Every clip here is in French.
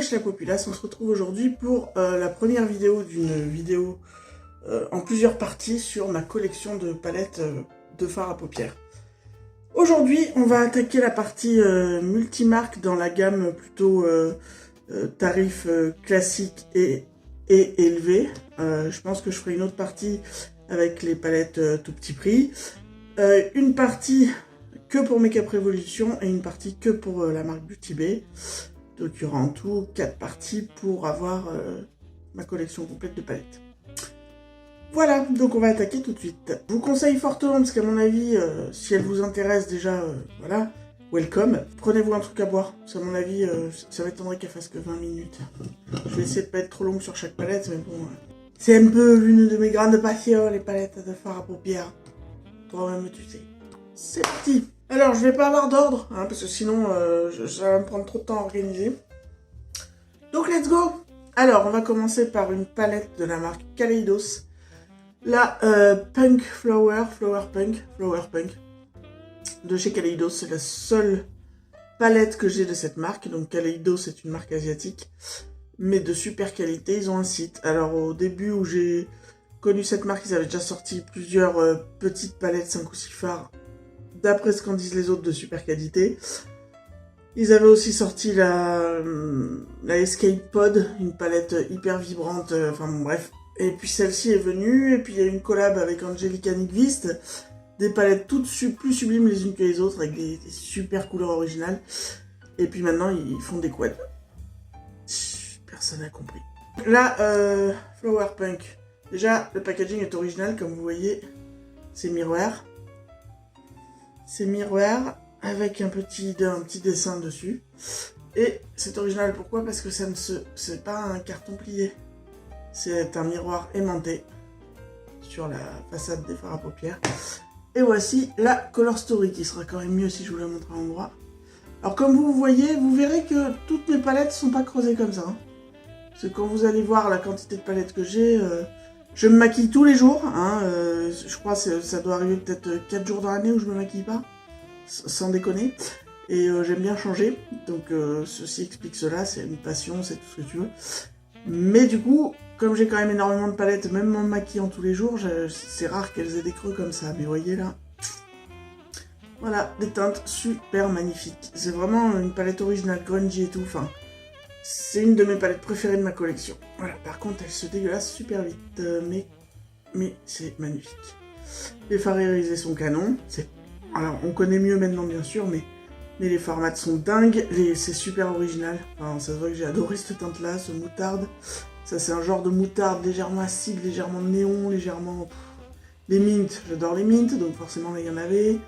Wesh la populace, on se retrouve aujourd'hui pour la première vidéo d'une vidéo en plusieurs parties sur ma collection de palettes de fard à paupières. Aujourd'hui, on va attaquer la partie multimarque dans la gamme plutôt tarif classique et élevé. Je pense que je ferai une autre partie avec les palettes tout petit prix. Une partie que pour Make-up Revolution et une partie que pour la marque Beauty Bay. Donc il y aura en tout 4 parties pour avoir ma collection complète de palettes. Voilà, donc on va attaquer tout de suite. Je vous conseille fortement, parce qu'à mon avis, si elle vous intéresse déjà, voilà, welcome. Prenez-vous un truc à boire, parce qu'à mon avis, ça m'étonnerait qu'elle fasse que 20 minutes. Je vais essayer de pas être trop longue sur chaque palette, mais bon, c'est un peu l'une de mes grandes passions, les palettes de fard à paupières. Toi-même, tu sais. C'est parti. Alors, je vais pas avoir d'ordre, hein, parce que sinon, ça va me prendre trop de temps à organiser. Donc, let's go. Alors, on va commencer par une palette de la marque Kaleidos. La Punk Flower Punk de chez Kaleidos. C'est la seule palette que j'ai de cette marque. Donc, Kaleidos, c'est une marque asiatique, mais de super qualité. Ils ont un site. Alors, au début où j'ai connu cette marque, ils avaient déjà sorti plusieurs petites palettes 5 ou 6 fards. D'après ce qu'en disent les autres, de super qualité. Ils avaient aussi sorti la Escape Pod, une palette hyper vibrante, enfin bon, bref. Et puis celle-ci est venue, et puis il y a une collab avec Angelica Nyqvist, des palettes toutes plus sublimes les unes que les autres, avec des super couleurs originales. Et puis maintenant, ils font des quads. Personne n'a compris. Là, Flower Punk. Déjà, le packaging est original, comme vous voyez, c'est miroir. C'est miroir avec un petit dessin dessus. Et c'est original, pourquoi? Parce que c'est pas un carton plié. C'est un miroir aimanté sur la façade des fards à paupières. Et voici la Color Story, qui sera quand même mieux si je vous la montre à l'endroit. Alors comme vous voyez, vous verrez que toutes mes palettes sont pas creusées comme ça. Hein. Parce que quand vous allez voir la quantité de palettes que j'ai, je me maquille tous les jours. Hein, je crois que ça doit arriver peut-être 4 jours dans l'année où je me maquille pas. Sans déconner. Et j'aime bien changer. Donc ceci explique cela. C'est une passion, c'est tout ce que tu veux. Mais du coup, comme j'ai quand même énormément de palettes, même en me maquillant tous les jours, c'est rare qu'elles aient des creux comme ça. Mais vous voyez là. Voilà, des teintes super magnifiques. C'est vraiment une palette originale, grungy et tout. Enfin, c'est une de mes palettes préférées de ma collection. Voilà, par contre, elle se dégueulasse super vite. Mais c'est magnifique. Les fards irisés sont canons. Alors, on connaît mieux maintenant, bien sûr, mais les formats sont dingues. C'est super original. Enfin, ça se voit que j'ai adoré cette teinte-là, ce moutarde. Ça, c'est un genre de moutarde légèrement acide, légèrement néon, légèrement... Les mints, j'adore les mints, donc forcément, il y en avait.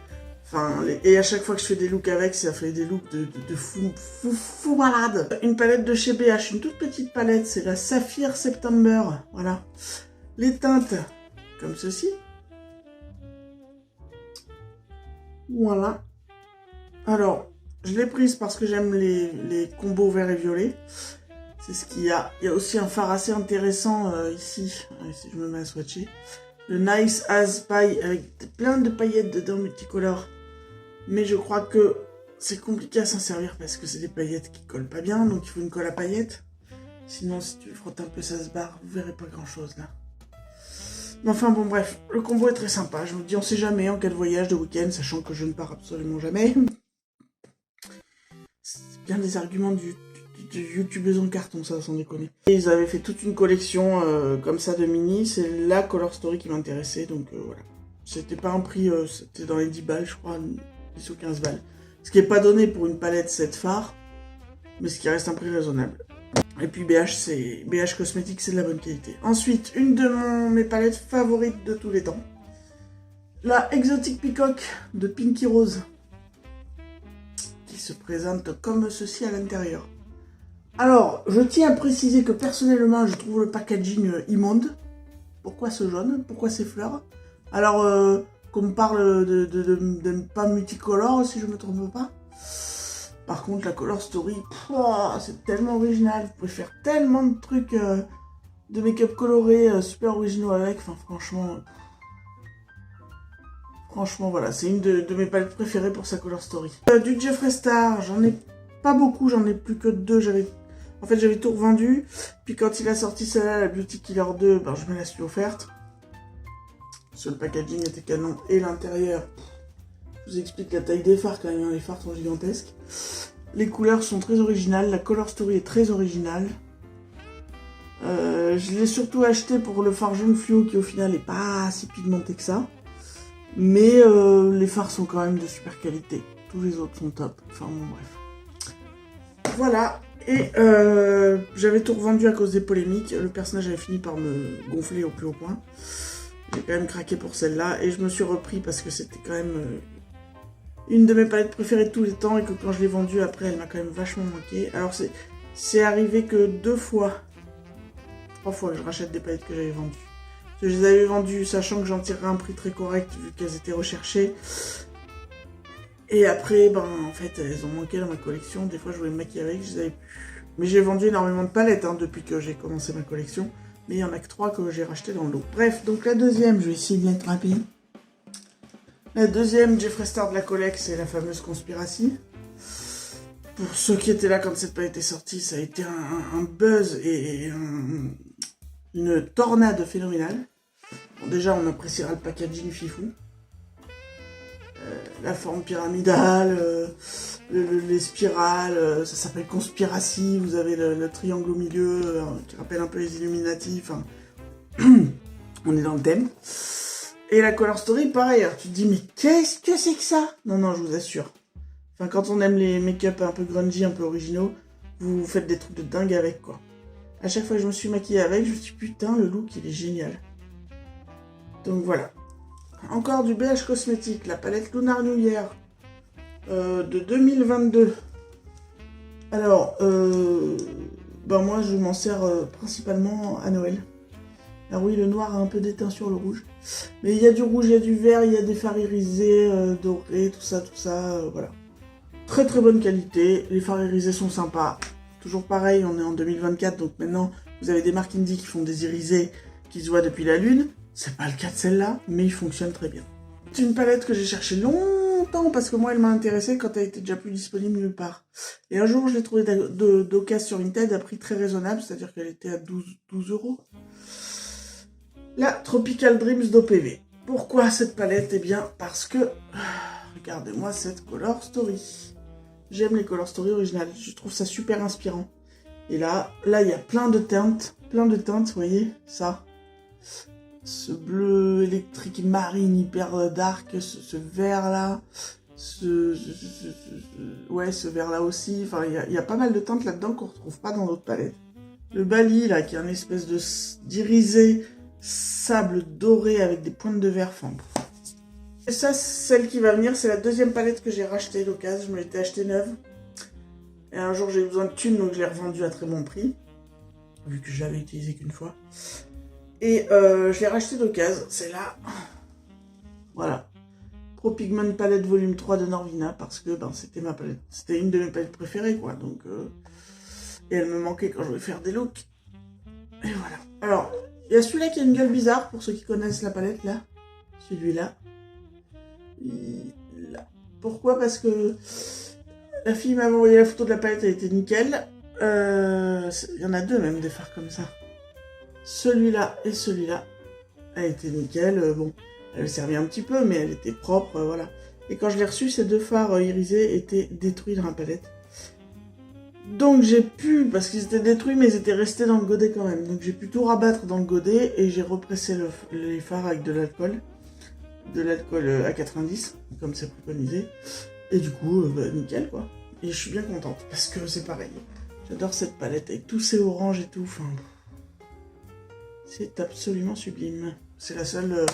Enfin, et à chaque fois que je fais des looks avec, ça fait des looks de fou malade. Une palette de chez BH, une toute petite palette, c'est la Saphir September. Voilà. Les teintes, comme ceci. Voilà. Alors, je l'ai prise parce que j'aime les combos vert et violet. C'est ce qu'il y a. Il y a aussi un fard assez intéressant ici. Si je me mets à swatcher. Le Nice As Pie avec plein de paillettes dedans multicolores. Mais je crois que c'est compliqué à s'en servir parce que c'est des paillettes qui collent pas bien. Donc il faut une colle à paillettes. Sinon, si tu frottes un peu, ça se barre. Vous verrez pas grand chose là. Mais enfin bon bref, le combo est très sympa. Je me dis on sait jamais en cas de voyage, de week-end, sachant que je ne pars absolument jamais. C'est bien des arguments du youtubeuse en carton, ça, sans déconner. Et ils avaient fait toute une collection comme ça de mini. C'est la Color Story qui m'intéressait, donc voilà. C'était pas un prix, c'était dans les 10 balles, je crois, 10 ou 15 balles. Ce qui est pas donné pour une palette 7 fards, mais ce qui reste un prix raisonnable. Et puis BH Cosmetics, c'est de la bonne qualité. Ensuite, une de mes palettes favorites de tous les temps. La Exotic Peacock de Pinky Rose. Qui se présente comme ceci à l'intérieur. Alors, je tiens à préciser que personnellement, je trouve le packaging immonde. Pourquoi ce jaune? Pourquoi ces fleurs? Alors, qu'on me parle de pas multicolore, si je me trompe pas. Par contre, la Color Story, c'est tellement original. Vous pouvez faire tellement de trucs de make-up coloré super originaux avec. Enfin, franchement, voilà. C'est une de mes palettes préférées pour sa Color Story. Du Jeffree Star, j'en ai pas beaucoup. J'en ai plus que 2. En fait, j'avais tout revendu. Puis quand il a sorti celle-là, la Beauty Killer 2, ben, je me la suis offerte. Parce que le packaging était canon. Et l'intérieur, je vous explique la taille des fards quand même. Les fards sont gigantesques. Les couleurs sont très originales. La color story est très originale. Je l'ai surtout acheté pour le fard jaune fluo qui au final n'est pas si pigmenté que ça. Mais les fards sont quand même de super qualité. Tous les autres sont top. Enfin bon bref. Voilà. Et j'avais tout revendu à cause des polémiques. Le personnage avait fini par me gonfler au plus haut point. J'ai quand même craqué pour celle-là. Et je me suis repris parce que c'était quand même une de mes palettes préférées de tous les temps. Et que quand je l'ai vendue après, elle m'a quand même vachement manqué. Alors c'est arrivé que 2 fois. 3 fois que je rachète des palettes que j'avais vendues. Parce que je les avais vendues sachant que j'en tirerais un prix très correct vu qu'elles étaient recherchées. Et après, ben en fait, elles ont manqué dans ma collection. Des fois, je voulais me maquiller avec, je les avais plus. Mais j'ai vendu énormément de palettes depuis que j'ai commencé ma collection. Mais il n'y en a que 3 que j'ai racheté dans le lot. Bref, donc la deuxième, je vais essayer d'être rapide. La deuxième Jeffree Star de la collecte, c'est la fameuse Conspiracy. Pour ceux qui étaient là quand cette palette est sortie, ça a été un buzz et une tornade phénoménale. Bon, déjà, on appréciera le packaging fifou. La forme pyramidale, les spirales, ça s'appelle Conspiracy. Vous avez le triangle au milieu qui rappelle un peu les Illuminati. Enfin, on est dans le thème. Et la color story, pareil. Alors, tu te dis, mais qu'est-ce que c'est que ça? Non, non, je vous assure. Enfin, quand on aime les make-up un peu grungy, un peu originaux, vous faites des trucs de dingue avec, quoi. À chaque fois que je me suis maquillée avec, je me suis dit, putain, le look, il est génial. Donc, voilà. Encore du BH Cosmétique, la palette Lunar New Year de 2022. Alors, ben moi, je m'en sers principalement à Noël. Alors oui, le noir a un peu d'éteint sur le rouge. Mais il y a du rouge, il y a du vert, il y a des fards irisés, dorés, tout ça, voilà. Très très bonne qualité, les fards irisés sont sympas. Toujours pareil, on est en 2024, donc maintenant, vous avez des marques indie qui font des irisés qui se voient depuis la lune. C'est pas le cas de celle-là, mais il fonctionne très bien. C'est une palette que j'ai cherchée longtemps, parce que moi, elle m'a intéressée quand elle était déjà plus disponible nulle part. Et un jour, je l'ai trouvée d'occasion sur Vinted à prix très raisonnable, c'est-à-dire qu'elle était à 12 €. La Tropical Dreams d'OPV. Pourquoi cette palette? Eh bien, parce que... regardez-moi cette color story. J'aime les color story originales, je trouve ça super inspirant. Et là, il y a plein de teintes, vous voyez, ça. Ce bleu électrique marine hyper dark, ce vert là, ce vert là aussi. Enfin, il y a pas mal de teintes là-dedans qu'on retrouve pas dans d'autres palettes. Le Bali là, qui est un espèce d'irisé sable doré avec des pointes de vert. Enfin, et ça, celle qui va venir, c'est la deuxième palette que j'ai rachetée d'occasion. Je me l'étais achetée neuve. Et un jour, j'ai eu besoin de thunes, donc je l'ai revendue à très bon prix. Vu que je l'avais utilisée qu'une fois. Et je l'ai rachetée d'occasion. C'est là. Voilà. Pro Pigment Palette Volume 3 de Norvina. Parce que c'était ma palette. C'était une de mes palettes préférées, quoi. Donc, et elle me manquait quand je voulais faire des looks. Et voilà. Alors, il y a celui-là qui a une gueule bizarre, pour ceux qui connaissent la palette, là. Celui-là. Là. Pourquoi? Parce que la fille m'a envoyé la photo de la palette, elle était nickel. Il y en a deux même des fards comme ça. Celui-là et celui-là, elle était nickel. Bon, elle servait un petit peu, mais elle était propre, voilà. Et quand je l'ai reçu, ces deux fards irisés étaient détruits dans la palette. Donc j'ai pu, parce qu'ils étaient détruits, mais ils étaient restés dans le godet quand même. Donc j'ai pu tout rabattre dans le godet et j'ai repressé les fards avec de l'alcool. De l'alcool à 90, comme c'est préconisé. Et du coup, nickel quoi. Et je suis bien contente, parce que c'est pareil. J'adore cette palette avec tous ces oranges et tout. Enfin, c'est absolument sublime. C'est la seule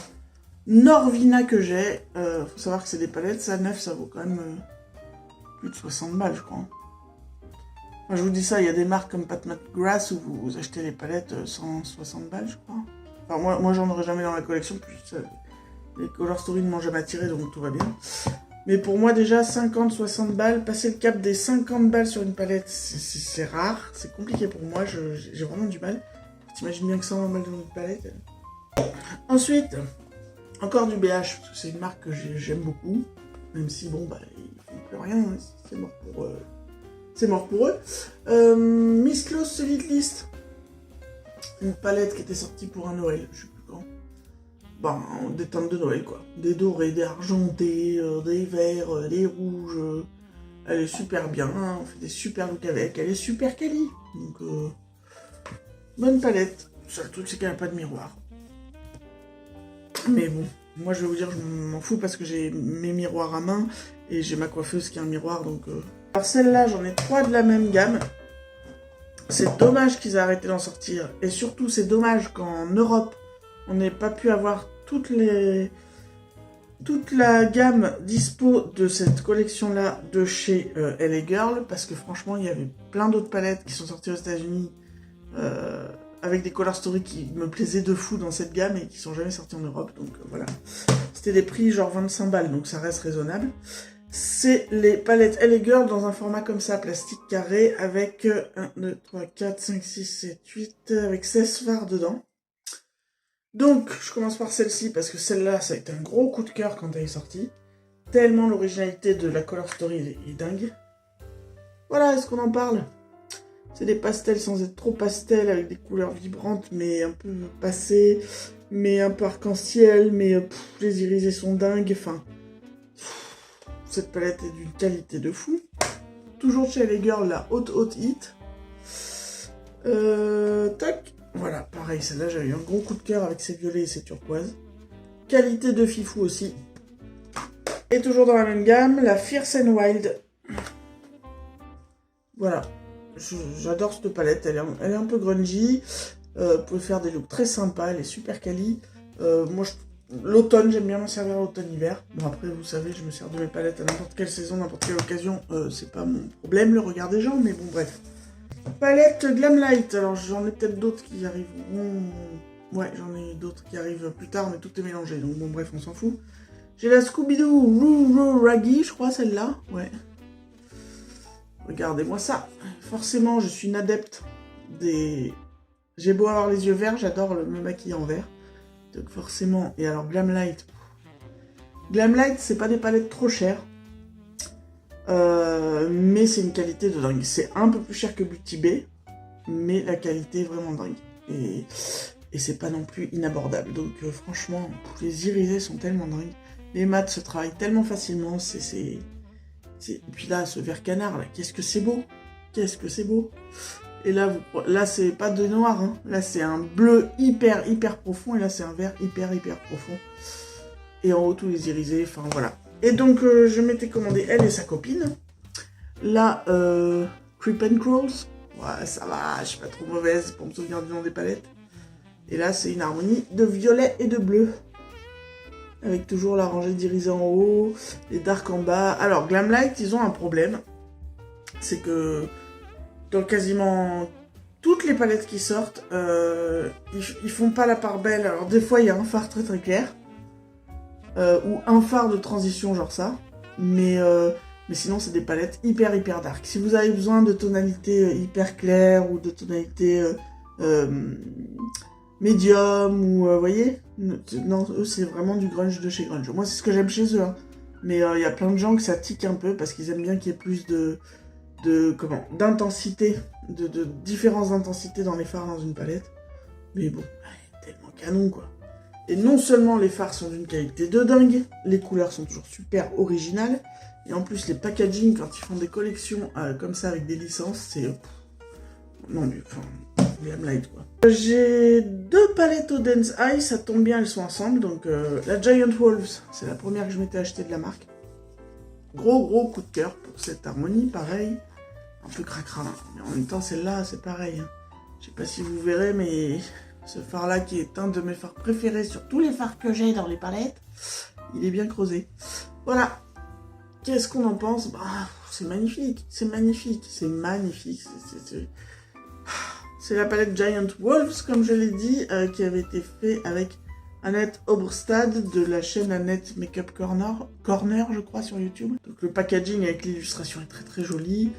Norvina que j'ai. Faut savoir que c'est des palettes, ça neuf, ça vaut quand même plus de 60 balles, je crois. Enfin, je vous dis ça, il y a des marques comme Pat McGrath où vous achetez les palettes 160 balles, je crois. Enfin, moi j'en aurais jamais dans ma collection, plus les Color Story ne m'ont jamais attiré, donc tout va bien. Mais pour moi, déjà, 50-60 balles, passer le cap des 50 balles sur une palette, c'est rare, c'est compliqué pour moi, j'ai vraiment du mal. T'imagines bien que 120 balles dans une palette. Ensuite, encore du BH, parce que c'est une marque que j'aime beaucoup, même si, bon, ils font plus rien, hein, c'est mort pour... c'est mort pour eux. Miss Claus Solid List, une palette qui était sortie pour un Noël, je sais plus quand. Bon, des teintes de Noël quoi. Des dorés, des argentés, des verts, des rouges. Elle est super bien, hein, on fait des super looks avec. Elle est super quali. Donc, bonne palette. Le seul truc, c'est qu'elle n'a pas de miroir. Mais bon, moi je vais vous dire, je m'en fous parce que j'ai mes miroirs à main et j'ai ma coiffeuse qui a un miroir. Donc, Alors celle-là, j'en ai 3 de la même gamme. C'est dommage qu'ils aient arrêté d'en sortir. Et surtout, c'est dommage qu'en Europe, on n'ait pas pu avoir toute la gamme dispo de cette collection-là de chez LA Girl. Parce que franchement, il y avait plein d'autres palettes qui sont sorties aux États-Unis avec des color story qui me plaisaient de fou dans cette gamme et qui sont jamais sorties en Europe. Donc voilà. C'était des prix genre 25 balles, donc ça reste raisonnable. C'est les palettes LA Girl dans un format comme ça, plastique carré, avec 1, 2, 3, 4, 5, 6, 7, 8, avec 16 fards dedans. Donc, je commence par celle-ci, parce que celle-là, ça a été un gros coup de cœur quand elle est sortie. Tellement l'originalité de la color story est dingue. Voilà, est-ce qu'on en parle? C'est des pastels sans être trop pastels, avec des couleurs vibrantes, mais un peu passées, mais un peu arc-en-ciel, mais les irisés sont dingues, enfin... Cette palette est d'une qualité de fou. Toujours chez les girls, la haute hit. Tac. Voilà, pareil, celle-là, j'ai eu un gros coup de cœur avec ces violets et ces turquoises. Qualité de fifou aussi. Et toujours dans la même gamme, la Fierce and Wild. Voilà. J'adore cette palette, elle est un peu grungy. Vous pouvez faire des looks très sympas, elle est super quali. Moi, l'automne, j'aime bien m'en servir l'automne-hiver. Bon, après, vous savez, je me sers de mes palettes à n'importe quelle saison, n'importe quelle occasion. C'est pas mon problème, le regard des gens, mais bon, bref. Palette Glamlight. Alors, j'en ai peut-être d'autres qui arriveront... Ouais, j'en ai d'autres qui arrivent plus tard, mais tout est mélangé. Donc, bon, bref, on s'en fout. J'ai la Scooby-Doo Roo Raggy, je crois, celle-là. Ouais. Regardez-moi ça. Forcément, je suis une adepte des... J'ai beau avoir les yeux verts, j'adore me maquiller en vert. Donc forcément, et alors Glamlight. Glamlight, c'est pas des palettes trop chères. Mais c'est une qualité de dingue. C'est un peu plus cher que Beauty Bay, mais la qualité est vraiment dingue. Et c'est pas non plus inabordable. Donc franchement, les irisés sont tellement dingues. Les mats se travaillent tellement facilement. Et puis là, ce vert canard, là, qu'est-ce que c'est beau. Qu'est-ce que c'est beau. Et là, c'est pas de noir, hein. Là, c'est un bleu hyper profond, et là, c'est un vert hyper profond. Et en haut, tous les irisés, enfin, voilà. Et donc, je m'étais commandé elle et sa copine. Là, Creep and Crawls. Ouais, ça va, je suis pas trop mauvaise pour me souvenir du nom des palettes. Et là, c'est une harmonie de violet et de bleu. Avec toujours la rangée d'irisés en haut, les dark en bas. Alors, Glamlight, ils ont un problème. C'est que... dans quasiment toutes les palettes qui sortent, ils font pas la part belle. Alors des fois il y a un fard très clair, ou un fard de transition genre ça, mais sinon c'est des palettes hyper dark. Si vous avez besoin de tonalités hyper claires ou de tonalités médium, ou vous voyez, non, eux c'est vraiment du grunge de chez grunge. Moi c'est ce que j'aime chez eux, hein. Mais il y a plein de gens que ça tique un peu parce qu'ils aiment bien qu'il y ait plus d'intensité, de différentes intensités dans les fards dans une palette. Mais bon, tellement canon quoi. Et non seulement les fards sont d'une qualité de dingue, les couleurs sont toujours super originales, et en plus les packaging quand ils font des collections comme ça avec des licences, c'est... non mais enfin, Glamlight quoi. J'ai 2 palettes au Dance Eye, ça tombe bien, elles sont ensemble, donc la Giant Wolves, c'est la première que je m'étais achetée de la marque. Gros coup de cœur pour cette harmonie, pareil. Un peu cracra, mais en même temps celle-là c'est pareil. Je sais pas si vous verrez, mais ce phare-là qui est un de mes fards préférés sur tous les fards que j'ai dans les palettes, il est bien creusé. Voilà. Qu'est-ce qu'on en pense? Bah, c'est magnifique, c'est magnifique, c'est magnifique. C'est la palette Giant Wolves, comme je l'ai dit, qui avait été fait avec Annette Oberstad de la chaîne Annette Makeup Corner, je crois, sur YouTube. Donc le packaging avec l'illustration est très joli.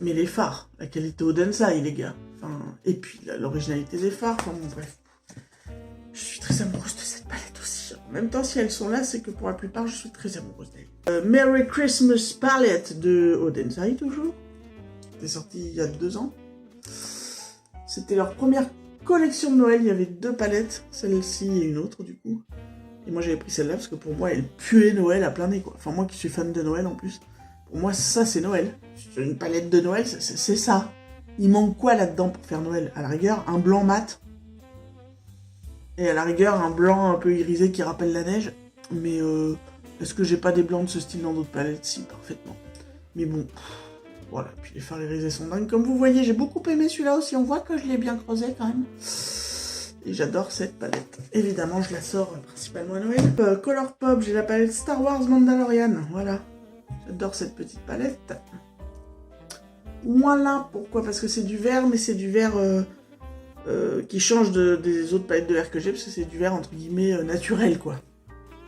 Mais les fards, la qualité au Densai, les gars. Enfin, et puis l'originalité des fards, enfin bon, bref. Je suis très amoureuse de cette palette aussi. En même temps, si elles sont là, c'est que pour la plupart, je suis très amoureuse d'elles. Merry Christmas Palette de Odensai, toujours. C'était sorti il y a 2 ans. C'était leur première collection de Noël. Il y avait 2 palettes, celle-ci et une autre du coup. Et moi j'avais pris celle-là parce que pour moi elle puait Noël à plein nez quoi. Enfin moi qui suis fan de Noël en plus. Pour moi ça c'est Noël. Une palette de Noël c'est ça. Il manque quoi là-dedans pour faire Noël? À la rigueur un blanc mat. Et à la rigueur un blanc un peu irisé qui rappelle la neige. Mais est-ce que j'ai pas des blancs de ce style dans d'autres palettes? Si, parfaitement. Mais bon, voilà. Puis les fards irisés sont dingues. Comme vous voyez, j'ai beaucoup aimé celui-là aussi. On voit que je l'ai bien creusé quand même. Et j'adore cette palette. Évidemment, je la sors principalement à Noël. Colourpop, j'ai la palette Star Wars Mandalorian. Voilà. J'adore cette petite palette. Voilà. Pourquoi? Parce que c'est du vert, mais c'est du vert qui change des autres palettes de vert que j'ai, parce que c'est du vert entre guillemets naturel, quoi.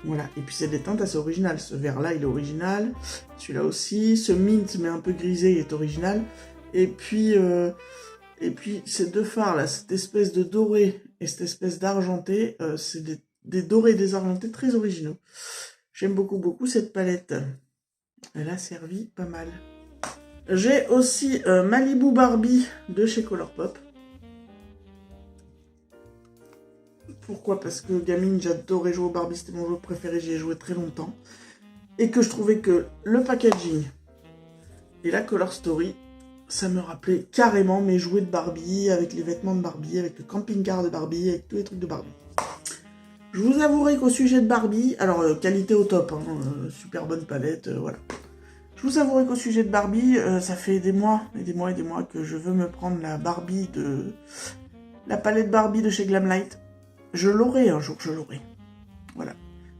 Voilà. Et puis c'est des teintes assez originales. Ce vert-là, il est original. Celui-là aussi. Ce mint, mais un peu grisé, il est original. Et puis ces 2 fards là, cette espèce de doré et cette espèce d'argenté, c'est des dorés et des argentés très originaux. J'aime beaucoup cette palette. Elle a servi pas mal. J'ai aussi Malibu Barbie de chez Colourpop. Pourquoi? Parce que gamine, j'adorais jouer au Barbie, c'était mon jeu préféré, j'y ai joué très longtemps. Et que je trouvais que le packaging et la Color Story, ça me rappelait carrément mes jouets de Barbie, avec les vêtements de Barbie, avec le camping-car de Barbie, avec tous les trucs de Barbie. Je vous avouerai qu'au sujet de Barbie, alors qualité au top, hein, super bonne palette, voilà. Je vous avouerai qu'au sujet de Barbie, ça fait des mois et des mois et des mois que je veux me prendre la palette Barbie de chez Glamlight. Je l'aurai un jour, je l'aurai. Voilà.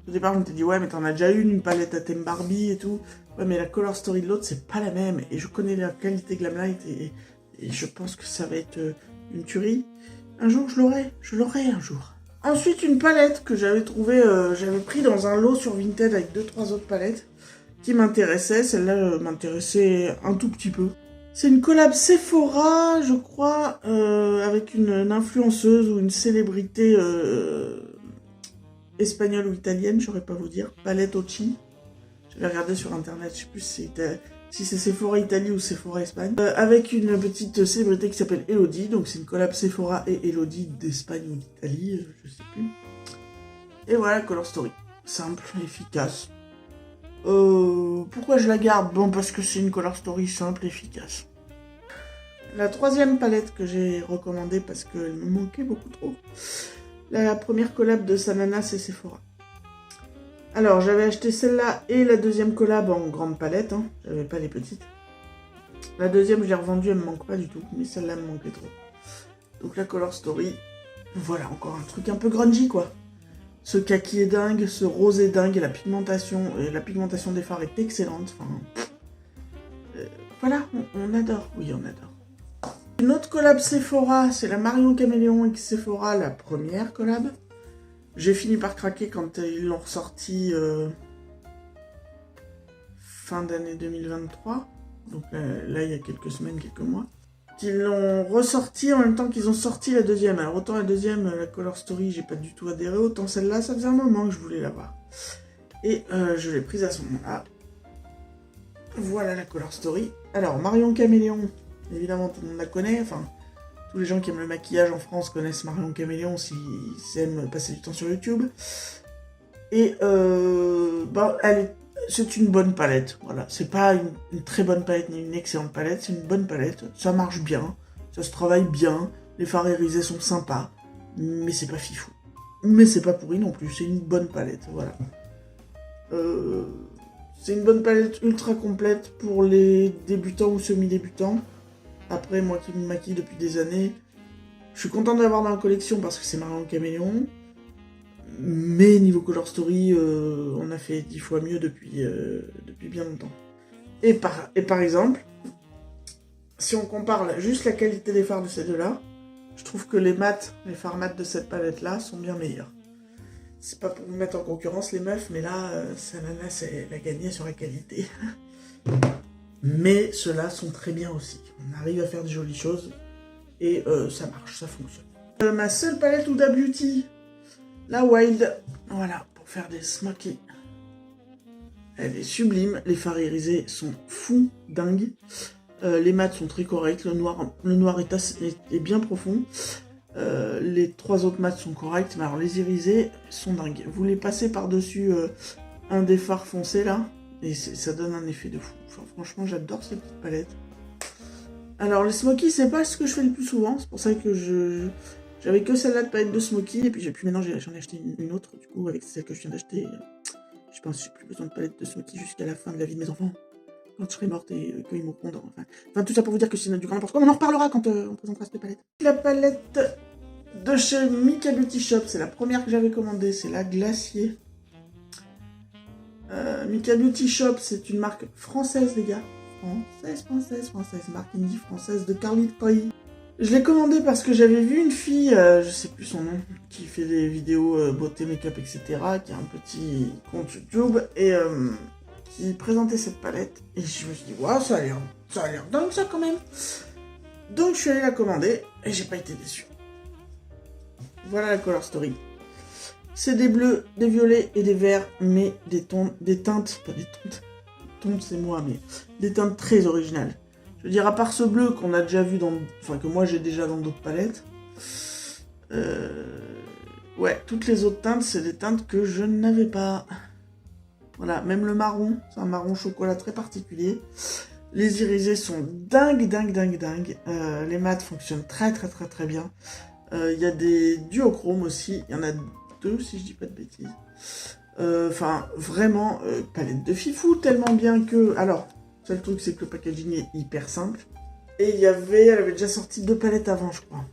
Au départ, je me suis dit, ouais, mais t'en as déjà une palette à thème Barbie et tout. Ouais, mais la Color Story de l'autre, c'est pas la même. Et je connais la qualité Glamlight et je pense que ça va être une tuerie. Un jour, je l'aurai un jour. Ensuite, une palette que j'avais trouvée, j'avais pris dans un lot sur Vinted avec 2-3 autres palettes qui m'intéressaient. Celle-là m'intéressait un tout petit peu. C'est une collab Sephora, je crois, avec une influenceuse ou une célébrité espagnole ou italienne, je saurais pas vous dire. Palette Ochi. J'avais regardé sur internet, je sais plus si c'est Sephora Italie ou Sephora Espagne. Avec une petite célébrité qui s'appelle Elodie. Donc c'est une collab Sephora et Elodie d'Espagne ou d'Italie, je sais plus. Et voilà, Color Story. Simple, efficace. Pourquoi je la garde? Bon, parce que c'est une Color Story simple, efficace. La 3e palette que j'ai recommandée parce qu'elle me manquait beaucoup trop. La première collab de Sanana, c'est Sephora. Alors, j'avais acheté celle-là et la 2e collab en grande palette. Hein. J'avais pas les petites. La 2e, je l'ai revendue, elle me manque pas du tout. Mais celle-là me manquait trop. Donc la Color Story, voilà, encore un truc un peu grungy, quoi. Ce kaki est dingue, ce rose est dingue, et la pigmentation des fards est excellente. Enfin, voilà, on adore. Oui, on adore. Une autre collab Sephora, c'est la Marion Caméléon X Sephora, la première collab. J'ai fini par craquer quand ils l'ont ressorti fin d'année 2023. Donc là, il y a quelques semaines, quelques mois. Ils l'ont ressorti en même temps qu'ils ont sorti la 2e. Alors autant la 2e, la Color Story, j'ai pas du tout adhéré. Autant celle-là, ça faisait un moment que je voulais l'avoir. Et je l'ai prise à ce moment-là. Voilà la Color Story. Alors, Marion Caméléon, évidemment tout le monde la connaît. Enfin, tous les gens qui aiment le maquillage en France connaissent Marion Caméléon s'ils aiment passer du temps sur YouTube. Et c'est une bonne palette. Voilà, c'est pas une très bonne palette ni une excellente palette, c'est une bonne palette. Ça marche bien, ça se travaille bien. Les fards irisés sont sympas, mais c'est pas fifou. Mais c'est pas pourri non plus, c'est une bonne palette. Voilà. C'est une bonne palette ultra complète pour les débutants ou semi-débutants. Après, moi qui me maquille depuis des années, je suis content de l'avoir dans la collection parce que c'est Marion Caméléon. Mais niveau Color Story, on a fait 10 fois mieux depuis bien longtemps. Et par exemple, si on compare juste la qualité des fards de ces deux-là, je trouve que les fards mat de cette palette-là sont bien meilleurs. C'est pas pour vous mettre en concurrence les meufs, mais là, Sanana, elle a gagné sur la qualité. Mais ceux-là sont très bien aussi. On arrive à faire de jolies choses et ça marche, ça fonctionne. Ma seule palette Huda Beauty, la Wild, voilà, pour faire des smoky. Elle est sublime, les fards irisés sont fous, dingues. Les mats sont très corrects, le noir est bien profond. Les 3 autres mats sont corrects, mais alors les irisés sont dingues. Vous les passez par-dessus un des fards foncés là, et ça donne un effet de fou. Enfin, franchement, j'adore ces petites palettes. Alors les smoky, c'est pas ce que je fais le plus souvent, c'est pour ça que j'avais que celle-là de palette de smoky, et puis maintenant j'en ai acheté une autre, du coup, avec celle que je viens d'acheter. Je pense que j'ai plus besoin de palette de smoky jusqu'à la fin de la vie de mes enfants. Quand je serai morte et qu'ils mourront dans... Enfin, tout ça pour vous dire que c'est du grand n'importe quoi, mais on en reparlera quand on présentera cette palette. La palette de chez Mika Beauty Shop, c'est la première que j'avais commandée, c'est la Glacier. Mika Beauty Shop, c'est une marque française, les gars. Française, marque indie française de Carly Troy. Je l'ai commandée parce que j'avais vu une fille, je sais plus son nom, qui fait des vidéos beauté, make-up, etc., qui a un petit compte YouTube, et qui présentait cette palette, et je me suis dit, waouh, ça a l'air dingue ça quand même. Donc je suis allée la commander, et j'ai pas été déçu. Voilà la color story. C'est des bleus, des violets et des verts, mais des teintes, pas des teintes c'est moi, mais des teintes très originales. Je veux dire, à part ce bleu qu'on a déjà vu que moi j'ai déjà dans d'autres palettes, ouais, toutes les autres teintes, c'est des teintes que je n'avais pas. Voilà, même le marron, c'est un marron chocolat très particulier. Les irisés sont dingues. Les mats fonctionnent très bien. Il y a des duochromes aussi, il y en a 2 si je dis pas de bêtises. Enfin, vraiment, palette de fifou, tellement bien que... Alors, seul truc, c'est que le packaging est hyper simple. Et elle avait déjà sorti 2 palettes avant, je crois.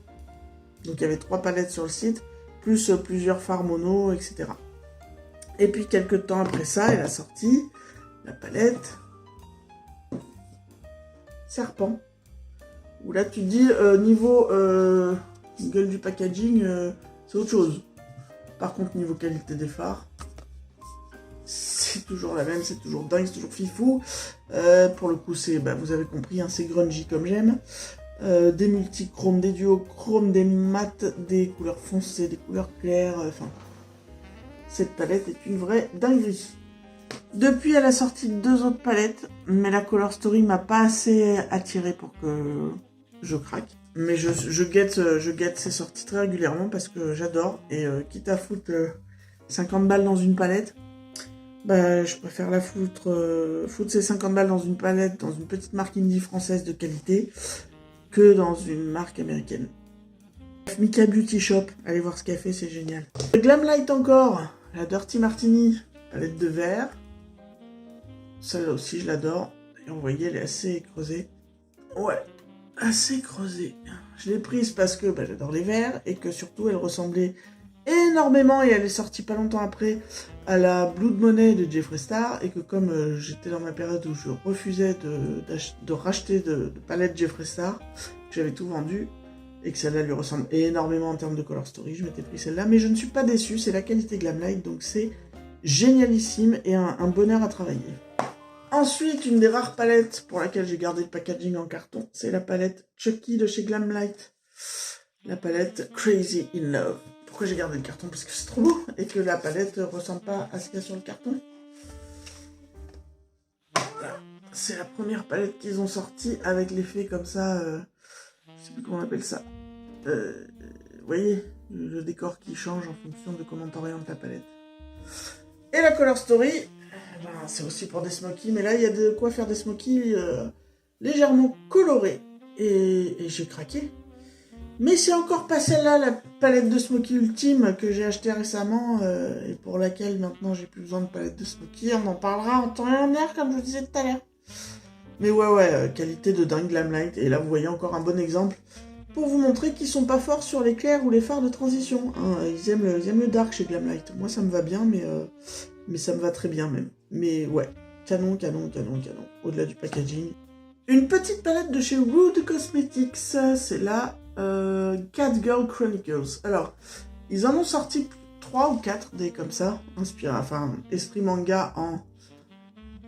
Donc, il y avait 3 palettes sur le site, plus plusieurs fards mono, etc. Et puis, quelques temps après ça, elle a sorti la palette Serpent. Où là, tu te dis, niveau gueule du packaging, c'est autre chose. Par contre, niveau qualité des fards, c'est toujours la même, c'est toujours dingue, c'est toujours fifou. Pour le coup, c'est, vous avez compris, hein, c'est grungy comme j'aime. Des multichromes, des duochromes, des mats, des couleurs foncées, des couleurs claires, enfin... cette palette est une vraie dinguerie. Depuis, elle a sorti 2 autres palettes, mais la Color Story m'a pas assez attiré pour que je craque. Mais je guette ces sorties très régulièrement parce que j'adore. Et quitte à foutre 50 balles dans une palette, je préfère la foutre ces 50 balles dans une palette, dans une petite marque indie française de qualité, que dans une marque américaine. Mika Beauty Shop, allez voir ce qu'elle fait, c'est génial. Glamlight encore, la Dirty Martini, palette de verre. Celle-là aussi, je l'adore. Et vous voyez, elle est assez creusée. Ouais, assez creusée. Je l'ai prise parce que j'adore les verres et que surtout, elle ressemblait énormément, et elle est sortie pas longtemps après, à la Blood Money de Jeffree Star, et que comme j'étais dans ma période où je refusais de racheter de palettes Jeffree Star, j'avais tout vendu, et que celle-là lui ressemble énormément en termes de color story, je m'étais pris celle-là, mais je ne suis pas déçu, c'est la qualité Glamlight, donc c'est génialissime et un bonheur à travailler. Ensuite, une des rares palettes pour laquelle j'ai gardé le packaging en carton, c'est la palette Chucky de chez Glamlight. La palette Crazy in Love. Pourquoi j'ai gardé le carton? Parce que c'est trop beau et que la palette ressemble pas à ce qu'il y a sur le carton. Voilà. C'est la première palette qu'ils ont sortie avec l'effet comme ça, je sais plus comment on appelle ça. Vous voyez, le décor qui change en fonction de comment t'orientes la palette. Et la Color Story, c'est aussi pour des smokies, mais là il y a de quoi faire des smokies légèrement colorés. Et j'ai craqué. Mais c'est encore pas celle-là, la palette de smoky ultime que j'ai achetée récemment et pour laquelle maintenant j'ai plus besoin de palette de smoky. On en parlera en temps et en heure comme je vous disais tout à l'heure. Mais ouais, qualité de dingue Glamlight. Et là vous voyez encore un bon exemple pour vous montrer qu'ils sont pas forts sur les clairs ou les fards de transition. Hein. Ils aiment le dark chez Glamlight. Moi ça me va bien, mais ça me va très bien même. Mais ouais, canon. Au-delà du packaging. Une petite palette de chez Rude Cosmetics. C'est là. Cat Girl Chronicles. Alors, ils en ont sorti 3 ou 4 des comme ça, inspirés, enfin, esprit manga en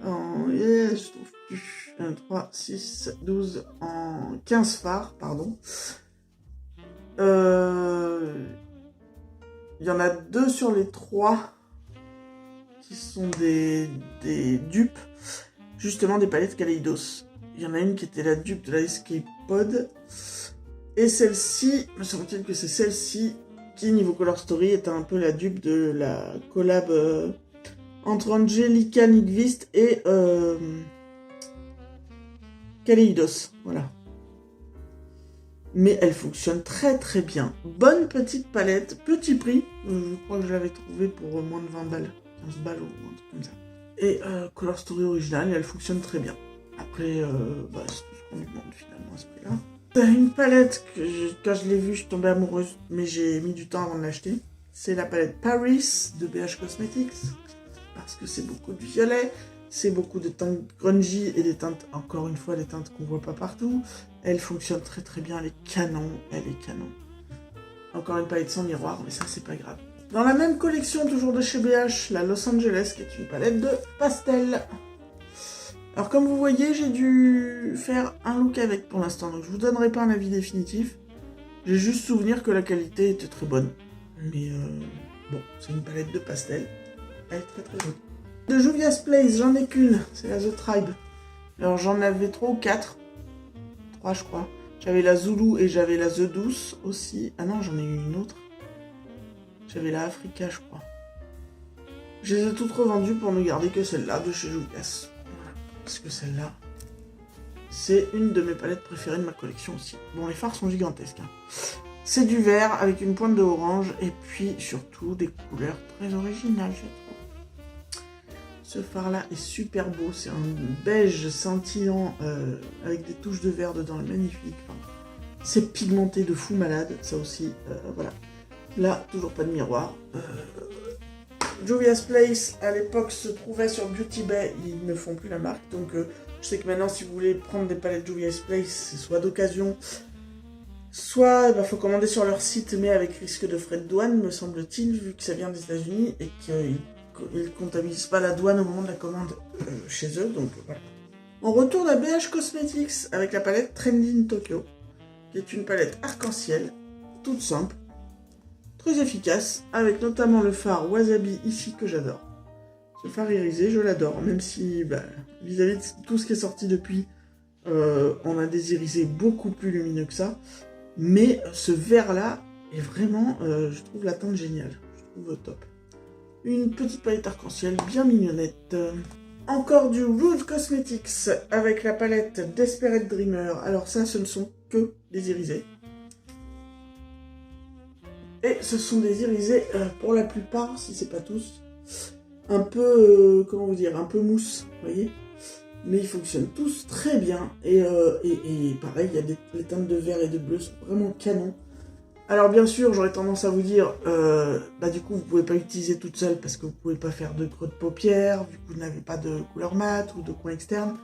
1, 3, 6, 12, en 15 fards, pardon. Il y en a 2 sur les 3 qui sont des dupes, justement des palettes Kaleidos. il y en a une qui était la dupe de la Escape Pod. Et celle-ci, me semble-t-il que c'est celle-ci qui, niveau Color Story, est un peu la dupe de la collab entre Angelica Nyqvist et Kaleidos. Voilà. Mais elle fonctionne très très bien. Bonne petite palette, petit prix. Je crois que je l'avais trouvée pour moins de 20 balles. 15 balles ou un truc comme ça. Et Color Story originale, et elle fonctionne très bien. Après, c'est tout ce qu'on lui demande finalement à ce prix-là. Une palette que quand je l'ai vue, je suis tombée amoureuse, mais j'ai mis du temps avant de l'acheter. C'est la palette Paris de BH Cosmetics, parce que c'est beaucoup de violet, c'est beaucoup de teintes grungy et des teintes, encore une fois, des teintes qu'on voit pas partout. Elle fonctionne très très bien, elle est canon. Encore une palette sans miroir, mais ça c'est pas grave. Dans la même collection, toujours de chez BH, la Los Angeles, qui est une palette de pastel. Alors comme vous voyez, j'ai dû faire un look avec pour l'instant, donc je vous donnerai pas un avis définitif. J'ai juste souvenir que la qualité était très bonne. Mais bon, c'est une palette de pastel. Elle est très très bonne. De Juvia's Place, j'en ai qu'une, c'est la The Tribe. Alors j'en avais 3 ou 4. 3 je crois. J'avais la Zulu et j'avais la The Douce aussi. Ah non, j'en ai eu une autre. J'avais la Africa je crois. Je les ai toutes revendues pour ne garder que celle-là de chez Juvia's. Parce que celle-là, c'est une de mes palettes préférées de ma collection aussi. Bon, les fards sont gigantesques. Hein. C'est du vert avec une pointe de orange et puis surtout des couleurs très originales, je trouve. Ce phare-là est super beau. C'est un beige scintillant avec des touches de vert dedans, magnifique. Enfin, c'est pigmenté de fou malade, ça aussi. Voilà. Là, toujours pas de miroir. Juvia's Place, à l'époque, se trouvait sur Beauty Bay. Ils ne font plus la marque. Donc, je sais que maintenant, si vous voulez prendre des palettes Juvia's Place, c'est soit d'occasion, soit il faut commander sur leur site, mais avec risque de frais de douane, me semble-t-il, vu que ça vient des États-Unis et qu'ils ne comptabilisent pas la douane au moment de la commande chez eux. Donc, voilà. On retourne à BH Cosmetics avec la palette Trendy in Tokyo, qui est une palette arc-en-ciel, toute simple. Très efficace, avec notamment le fard Wasabi ici que j'adore. Ce fard irisé, je l'adore, même si vis-à-vis de tout ce qui est sorti depuis, on a des irisés beaucoup plus lumineux que ça. Mais ce vert-là est vraiment, je trouve la teinte géniale, je trouve top. Une petite palette arc-en-ciel bien mignonnette. Encore du Rude Cosmetics avec la palette Desperate Dreamer. Alors ça, ce ne sont que des irisés. Et ce sont des irisés, pour la plupart, si c'est pas tous, un peu, comment vous dire, un peu mousse, vous voyez. Mais ils fonctionnent tous très bien. Et pareil, il y a les teintes de vert et de bleu sont vraiment canons. Alors bien sûr, j'aurais tendance à vous dire, du coup, vous pouvez pas l'utiliser toute seule parce que vous pouvez pas faire de creux de paupières, vu que vous n'avez pas de couleur mat ou de coin externe.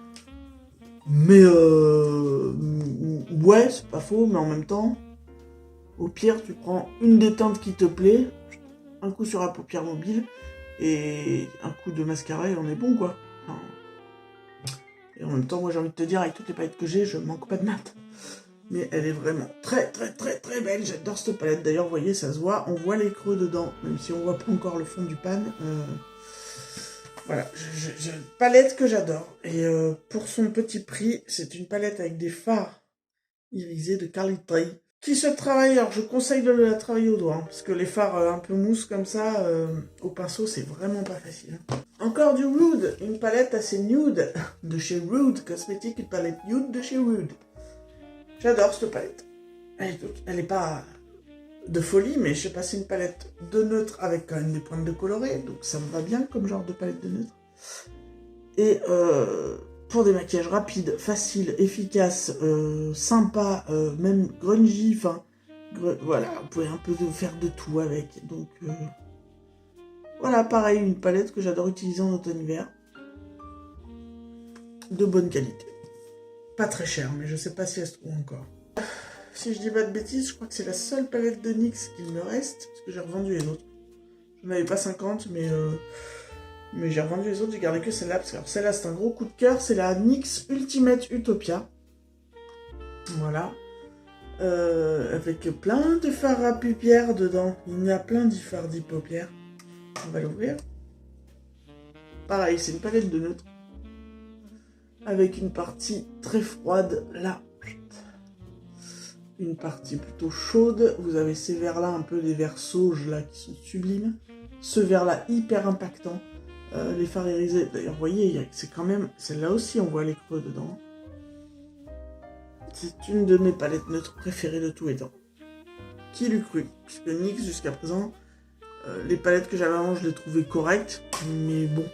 Mais ouais, c'est pas faux, mais en même temps... Au pire, tu prends une des teintes qui te plaît, un coup sur la paupière mobile, et un coup de mascara et on est bon, quoi. Enfin, et en même temps, moi j'ai envie de te dire, avec toutes les palettes que j'ai, je manque pas de mat. Mais elle est vraiment très très très très belle, j'adore cette palette. D'ailleurs, vous voyez, ça se voit, on voit les creux dedans, même si on voit pas encore le fond du pan. Voilà, j'ai une palette que j'adore. Et pour son petit prix, c'est une palette avec des fards irisés de Carly Trey. Qui se travaille, alors je conseille de la travailler au doigt, hein, parce que les fards un peu mousse comme ça, au pinceau, c'est vraiment pas facile. Encore du Rude, une palette assez nude de chez Rude Cosmetics, une palette nude de chez Rude. J'adore cette palette. Elle est pas de folie, mais je sais pas, c'est une palette de neutre avec quand même des pointes de coloré, donc ça me va bien comme genre de palette de neutre. Et pour des maquillages rapides, faciles, efficaces, sympas, même grungy, enfin, voilà, vous pouvez un peu faire de tout avec. Donc, voilà, pareil, une palette que j'adore utiliser en automne-hiver. De bonne qualité. Pas très chère, mais je sais pas si elle se trouve encore. Si je dis pas de bêtises, je crois que c'est la seule palette de NYX qu'il me reste, parce que j'ai revendu les autres. Je n'en avais pas 50, mais j'ai revendu les autres, j'ai gardé que celle-là, parce que celle-là c'est un gros coup de cœur, c'est la NYX Ultimate Utopia. Voilà. Avec plein de fards à paupières dedans. Il y a plein de fards à paupières. On va l'ouvrir. Pareil, c'est une palette de neutre. avec une partie très froide là. Une partie plutôt chaude. Vous avez ces verres là, un peu des verres sauges là qui sont sublimes. Ce verre là hyper impactant. Les fards irisés, d'ailleurs vous voyez, c'est quand même, celle-là aussi on voit les creux dedans. C'est une de mes palettes neutres préférées de tous les temps. Qui l'eût cru? Puisque NYX jusqu'à présent, les palettes que j'avais avant je les trouvais correctes, mais bon,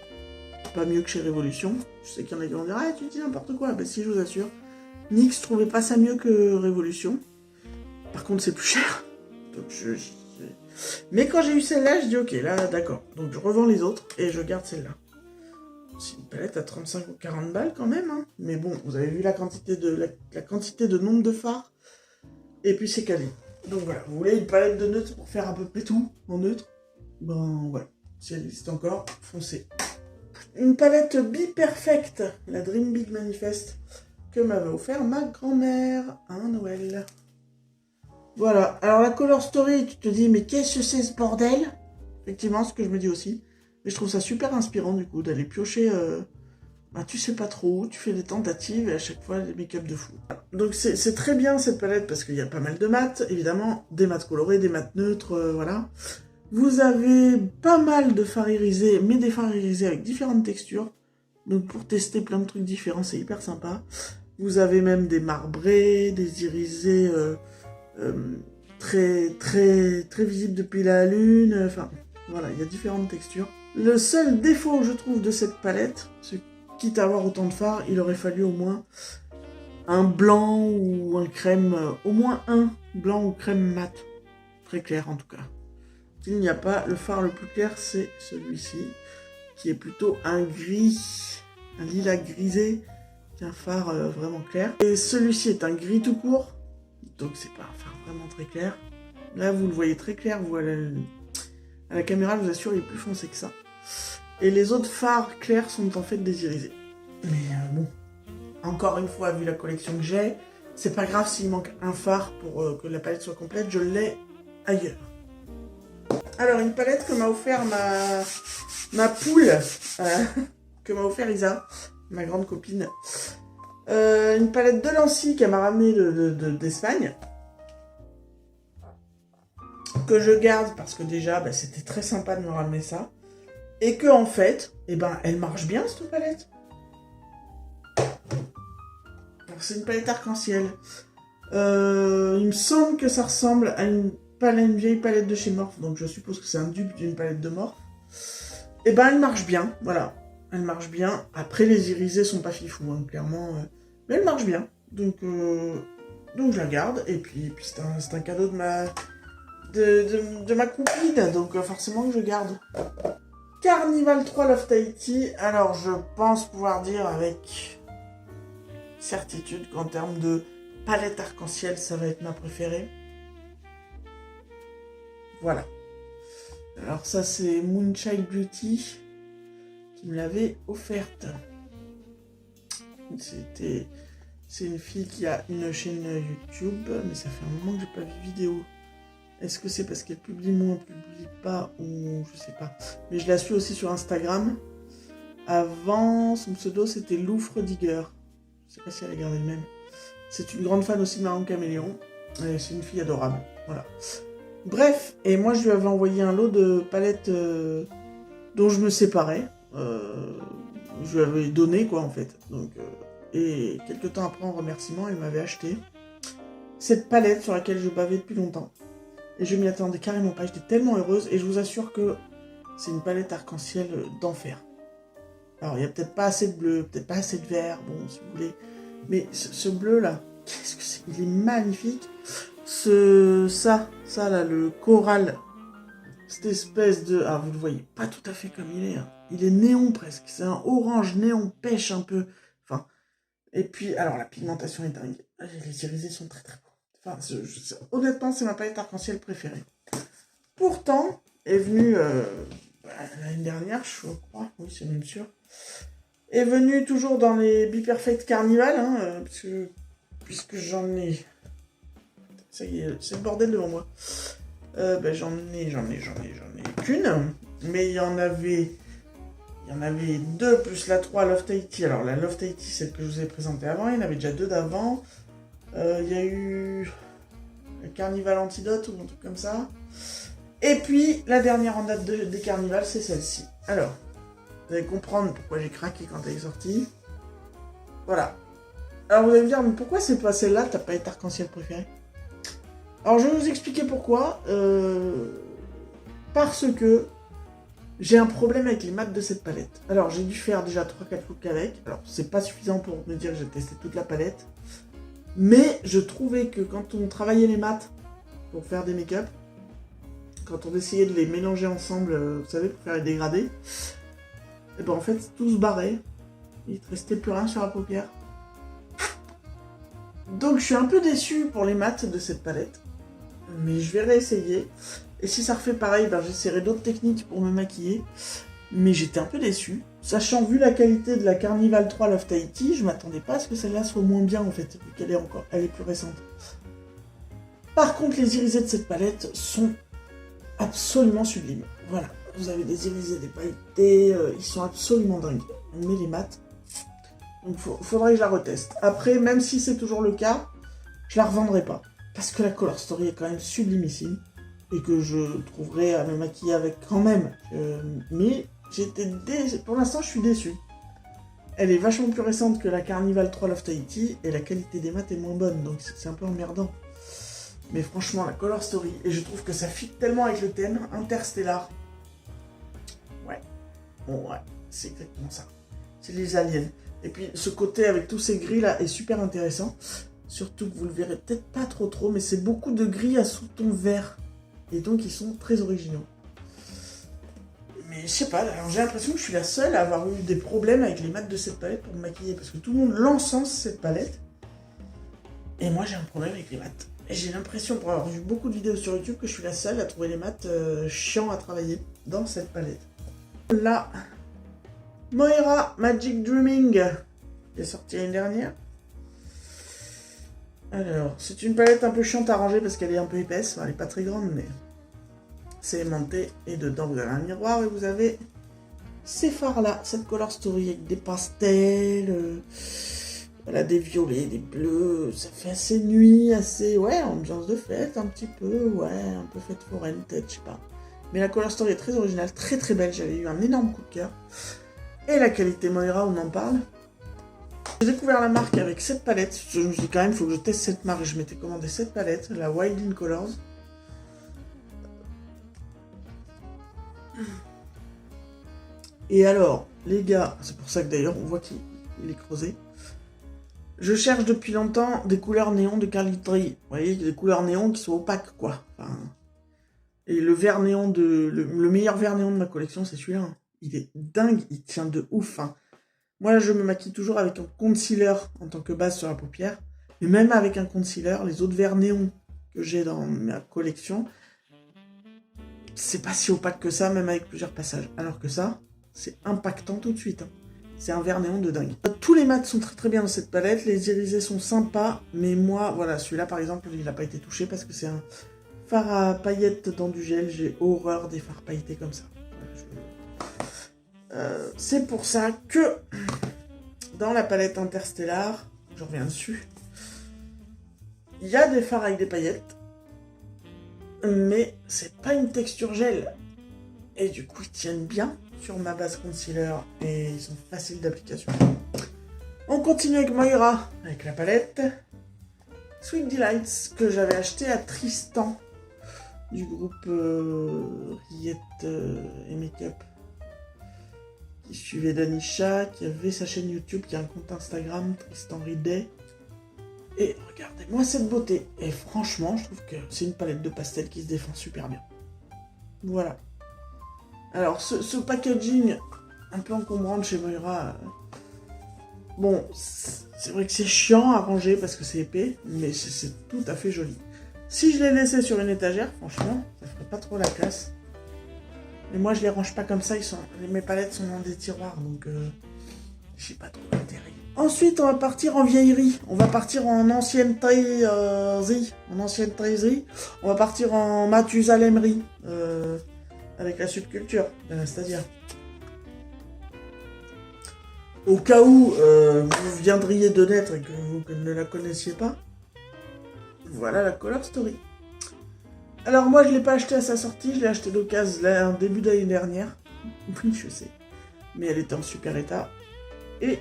pas mieux que chez Révolution. Je sais qu'il y en a qui vont dire, ah tu dis n'importe quoi, ben si je vous assure. NYX trouvait pas ça mieux que Révolution. Par contre c'est plus cher. Donc mais quand j'ai eu celle-là, je dis ok, là d'accord. Donc je revends les autres et je garde celle-là. C'est une palette à 35 ou 40 balles quand même. Hein. Mais bon, vous avez vu la quantité de nombre de fards. Et puis c'est calé. Donc voilà, vous voulez une palette de neutres pour faire à peu près tout en neutre? Ben voilà, si elle existe encore, foncez. Une palette Be-Perfect, la Dream Big Manifest, que m'avait offert ma grand-mère à un Noël. Voilà, alors la Color Story, tu te dis, mais qu'est-ce que c'est ce bordel? Effectivement, ce que je me dis aussi. Mais je trouve ça super inspirant, du coup, d'aller piocher, tu sais pas trop où, tu fais des tentatives, et à chaque fois, des make-up de fou. Donc c'est très bien, cette palette, parce qu'il y a pas mal de mats, évidemment, des mats colorés, des mats neutres, voilà. Vous avez pas mal de fards irisés, mais des fards irisés avec différentes textures. Donc pour tester plein de trucs différents, c'est hyper sympa. Vous avez même des marbrés, des irisés... très visible depuis la lune, enfin voilà, il y a différentes textures. Le seul défaut je trouve de cette palette, c'est quitte à avoir autant de fards, il aurait fallu au moins un blanc ou un crème, au moins un blanc ou crème mat, très clair en tout cas. S'il n'y a pas, le fard le plus clair c'est celui-ci, qui est plutôt un gris, un lilas grisé, qui est un fard vraiment clair. Et celui-ci est un gris tout court, donc c'est pas un fard vraiment très clair. Là vous le voyez très clair, vous à la caméra je vous assure il est plus foncé que ça. Et les autres fards clairs sont en fait des irisés. Mais bon, encore une fois vu la collection que j'ai, c'est pas grave s'il manque un fard pour que la palette soit complète, je l'ai ailleurs. Alors une palette que m'a offert ma poule, que m'a offert Isa, ma grande copine. Une palette de Lancy qu'elle m'a ramenée d'Espagne. Que je garde parce que déjà, c'était très sympa de me ramener ça. Et que en fait, elle marche bien cette palette. C'est une palette arc-en-ciel. Il me semble que ça ressemble à une vieille palette de chez Morphe. Donc je suppose que c'est un dupe d'une palette de Morphe. Elle marche bien, voilà. Elle marche bien. Après, les irisés sont pas fifous, hein, clairement. Mais elle marche bien. Donc je la garde. Et puis c'est un cadeau de ma copine. Donc forcément que je garde. Carnival 3 Love Tahiti. Alors je pense pouvoir dire avec certitude qu'en termes de palette arc-en-ciel, ça va être ma préférée. Voilà. Alors ça c'est Moonchild Beauty qui me l'avait offerte. C'est une fille qui a une chaîne YouTube, mais ça fait un moment que j'ai pas vu vidéo. Est-ce que c'est parce qu'elle publie moins, publie pas, ou je sais pas. Mais je la suis aussi sur Instagram. Avant, son pseudo c'était Loufre Digger. Je sais pas si elle a gardé le même. C'est une grande fan aussi de Marion Caméléon. C'est une fille adorable. Voilà. Bref, et moi je lui avais envoyé un lot de palettes dont je me séparais. Je lui avais donné quoi en fait. Donc, et quelques temps après en remerciement, elle m'avait acheté cette palette sur laquelle je bavais depuis longtemps. Et je m'y attendais carrément pas, j'étais tellement heureuse. Et je vous assure que c'est une palette arc-en-ciel d'enfer. Alors il n'y a peut-être pas assez de bleu, peut-être pas assez de vert, bon si vous voulez. Mais ce bleu là, qu'est-ce que c'est? Il est magnifique. Ça là, le coral, cette espèce de... Ah, vous le voyez pas tout à fait comme il est. Hein. Il est néon presque. C'est un orange néon pêche un peu. Enfin, et puis, alors la pigmentation est dingue. Les irisés sont très très beaux. Enfin, honnêtement, c'est ma palette arc-en-ciel préférée. Pourtant, est venue l'année dernière, je crois, oui, c'est même sûr, est venue toujours dans les Be-Perfect Carnival, hein, puisque j'en ai... Ça y est, c'est le bordel devant moi. J'en ai qu'une, mais il y en avait il y en avait 2 plus la 3 Loft Haiti. Alors la Loft Haiti, celle que je vous ai présentée avant, il y en avait déjà 2 d'avant. Il y a eu le Carnival Antidote ou un truc comme ça. Et puis la dernière en date des Carnivals, c'est celle-ci. Alors, vous allez comprendre pourquoi j'ai craqué quand elle est sortie. Voilà. Alors vous allez me dire, mais pourquoi c'est pas celle-là, t'as pas été arc-en-ciel préféré? Alors je vais vous expliquer pourquoi. Parce que j'ai un problème avec les mattes de cette palette. Alors j'ai dû faire déjà 3-4 looks avec. Alors c'est pas suffisant pour me dire que j'ai testé toute la palette. Mais je trouvais que quand on travaillait les mattes pour faire des make-up, quand on essayait de les mélanger ensemble, vous savez, pour faire les dégradés, et ben en fait tout se barrait. Il ne restait plus rien sur la paupière. Donc je suis un peu déçu pour les mattes de cette palette. Mais je vais réessayer. Et si ça refait pareil, ben j'essaierai d'autres techniques pour me maquiller. Mais j'étais un peu déçu. Sachant, vu la qualité de la Carnival 3 Loft Haiti, je m'attendais pas à ce que celle-là soit moins bien en fait, vu qu'elle est elle est plus récente. Par contre, les irisés de cette palette sont absolument sublimes. Voilà, vous avez des irisés, des pailletés, ils sont absolument dingues. Mais les mattes, donc faudrait que je la reteste. Après, même si c'est toujours le cas, je la revendrai pas. Parce que la Color Story est quand même sublimissime. Et que je trouverai à me maquiller avec quand même. Mais pour l'instant, je suis déçu. Elle est vachement plus récente que la Carnival 3 Loft Haiti. Et la qualité des mattes est moins bonne. Donc c'est un peu emmerdant. Mais franchement, la Color Story. Et je trouve que ça fit tellement avec le thème interstellar. Ouais. Bon, ouais. C'est exactement ça. C'est les aliens. Et puis ce côté avec tous ces gris là est super intéressant. Surtout que vous le verrez peut-être pas trop. Mais c'est beaucoup de gris à sous-ton vert. Et donc ils sont très originaux. Mais je sais pas, j'ai l'impression que je suis la seule à avoir eu des problèmes avec les mattes de cette palette pour me maquiller. Parce que tout le monde l'encense cette palette. Et moi j'ai un problème avec les mattes. Et j'ai l'impression, pour avoir vu beaucoup de vidéos sur YouTube, que je suis la seule à trouver les mattes chiants à travailler dans cette palette. Là, Moira Magic Dreaming, qui est sortie l'année dernière. Alors, c'est une palette un peu chiante à ranger parce qu'elle est un peu épaisse. Enfin, elle n'est pas très grande, mais c'est aimanté. Et dedans, vous avez un miroir et vous avez ces phares-là, cette Color Story avec des pastels, voilà, des violets, des bleus. Ça fait assez nuit, assez, ouais, ambiance de fête un petit peu, ouais, un peu fête foraine, peut-être, je sais pas. Mais la Color Story est très originale, très belle. J'avais eu un énorme coup de cœur. Et la qualité Moira, on en parle. J'ai découvert la marque avec cette palette. Je me suis dit quand même, il faut que je teste cette marque. Je m'étais commandé cette palette, la Wild in Colors. Et alors, les gars, c'est pour ça que d'ailleurs on voit qu'il est creusé. Je cherche depuis longtemps des couleurs néon de qualité. Vous voyez, des couleurs néon qui sont opaques, quoi. Enfin, et le vert néon le meilleur vert néon de ma collection, c'est celui-là. Hein. Il est dingue, il tient de ouf. Hein. Moi, je me maquille toujours avec un concealer en tant que base sur la paupière. Mais même avec un concealer, les autres verts néons que j'ai dans ma collection, c'est pas si opaque que ça, même avec plusieurs passages. Alors que ça, c'est impactant tout de suite. Hein. C'est un vert néon de dingue. Tous les mats sont très bien dans cette palette. Les irisés sont sympas. Mais moi, voilà, celui-là, par exemple, il n'a pas été touché parce que c'est un fard à paillettes dans du gel. J'ai horreur des fards pailletés comme ça. C'est pour ça que dans la palette Interstellar, je reviens dessus, il y a des fards avec des paillettes, mais c'est pas une texture gel. Et du coup, ils tiennent bien sur ma base concealer et ils sont faciles d'application. On continue avec Moira, avec la palette Sweet Delights que j'avais acheté à Tristan du groupe Riette et Make-up. Qui suivait Danisha, qui avait sa chaîne YouTube, qui a un compte Instagram, Tristan Ridet. Et regardez-moi cette beauté. Et franchement, je trouve que c'est une palette de pastel qui se défend super bien. Voilà. Alors, ce packaging un peu encombrant de chez Moira, bon, c'est vrai que c'est chiant à ranger parce que c'est épais, mais c'est tout à fait joli. Si je les laissais sur une étagère, franchement, ça ferait pas trop la classe. Mais moi, je les range pas comme ça. Mes palettes sont dans des tiroirs, donc je sais pas trop l'intérêt. Ensuite, on va partir en vieillerie. On va partir en ancienne traiserie. On va partir en Mathusalèmerie. Avec la subculture d'Anastasia. Au cas où vous viendriez de naître et que vous ne la connaissiez pas, voilà la Color Story. Alors moi je l'ai pas acheté à sa sortie, je l'ai acheté d'occasion en début d'année dernière. Oui, je sais. Mais elle était en super état. Et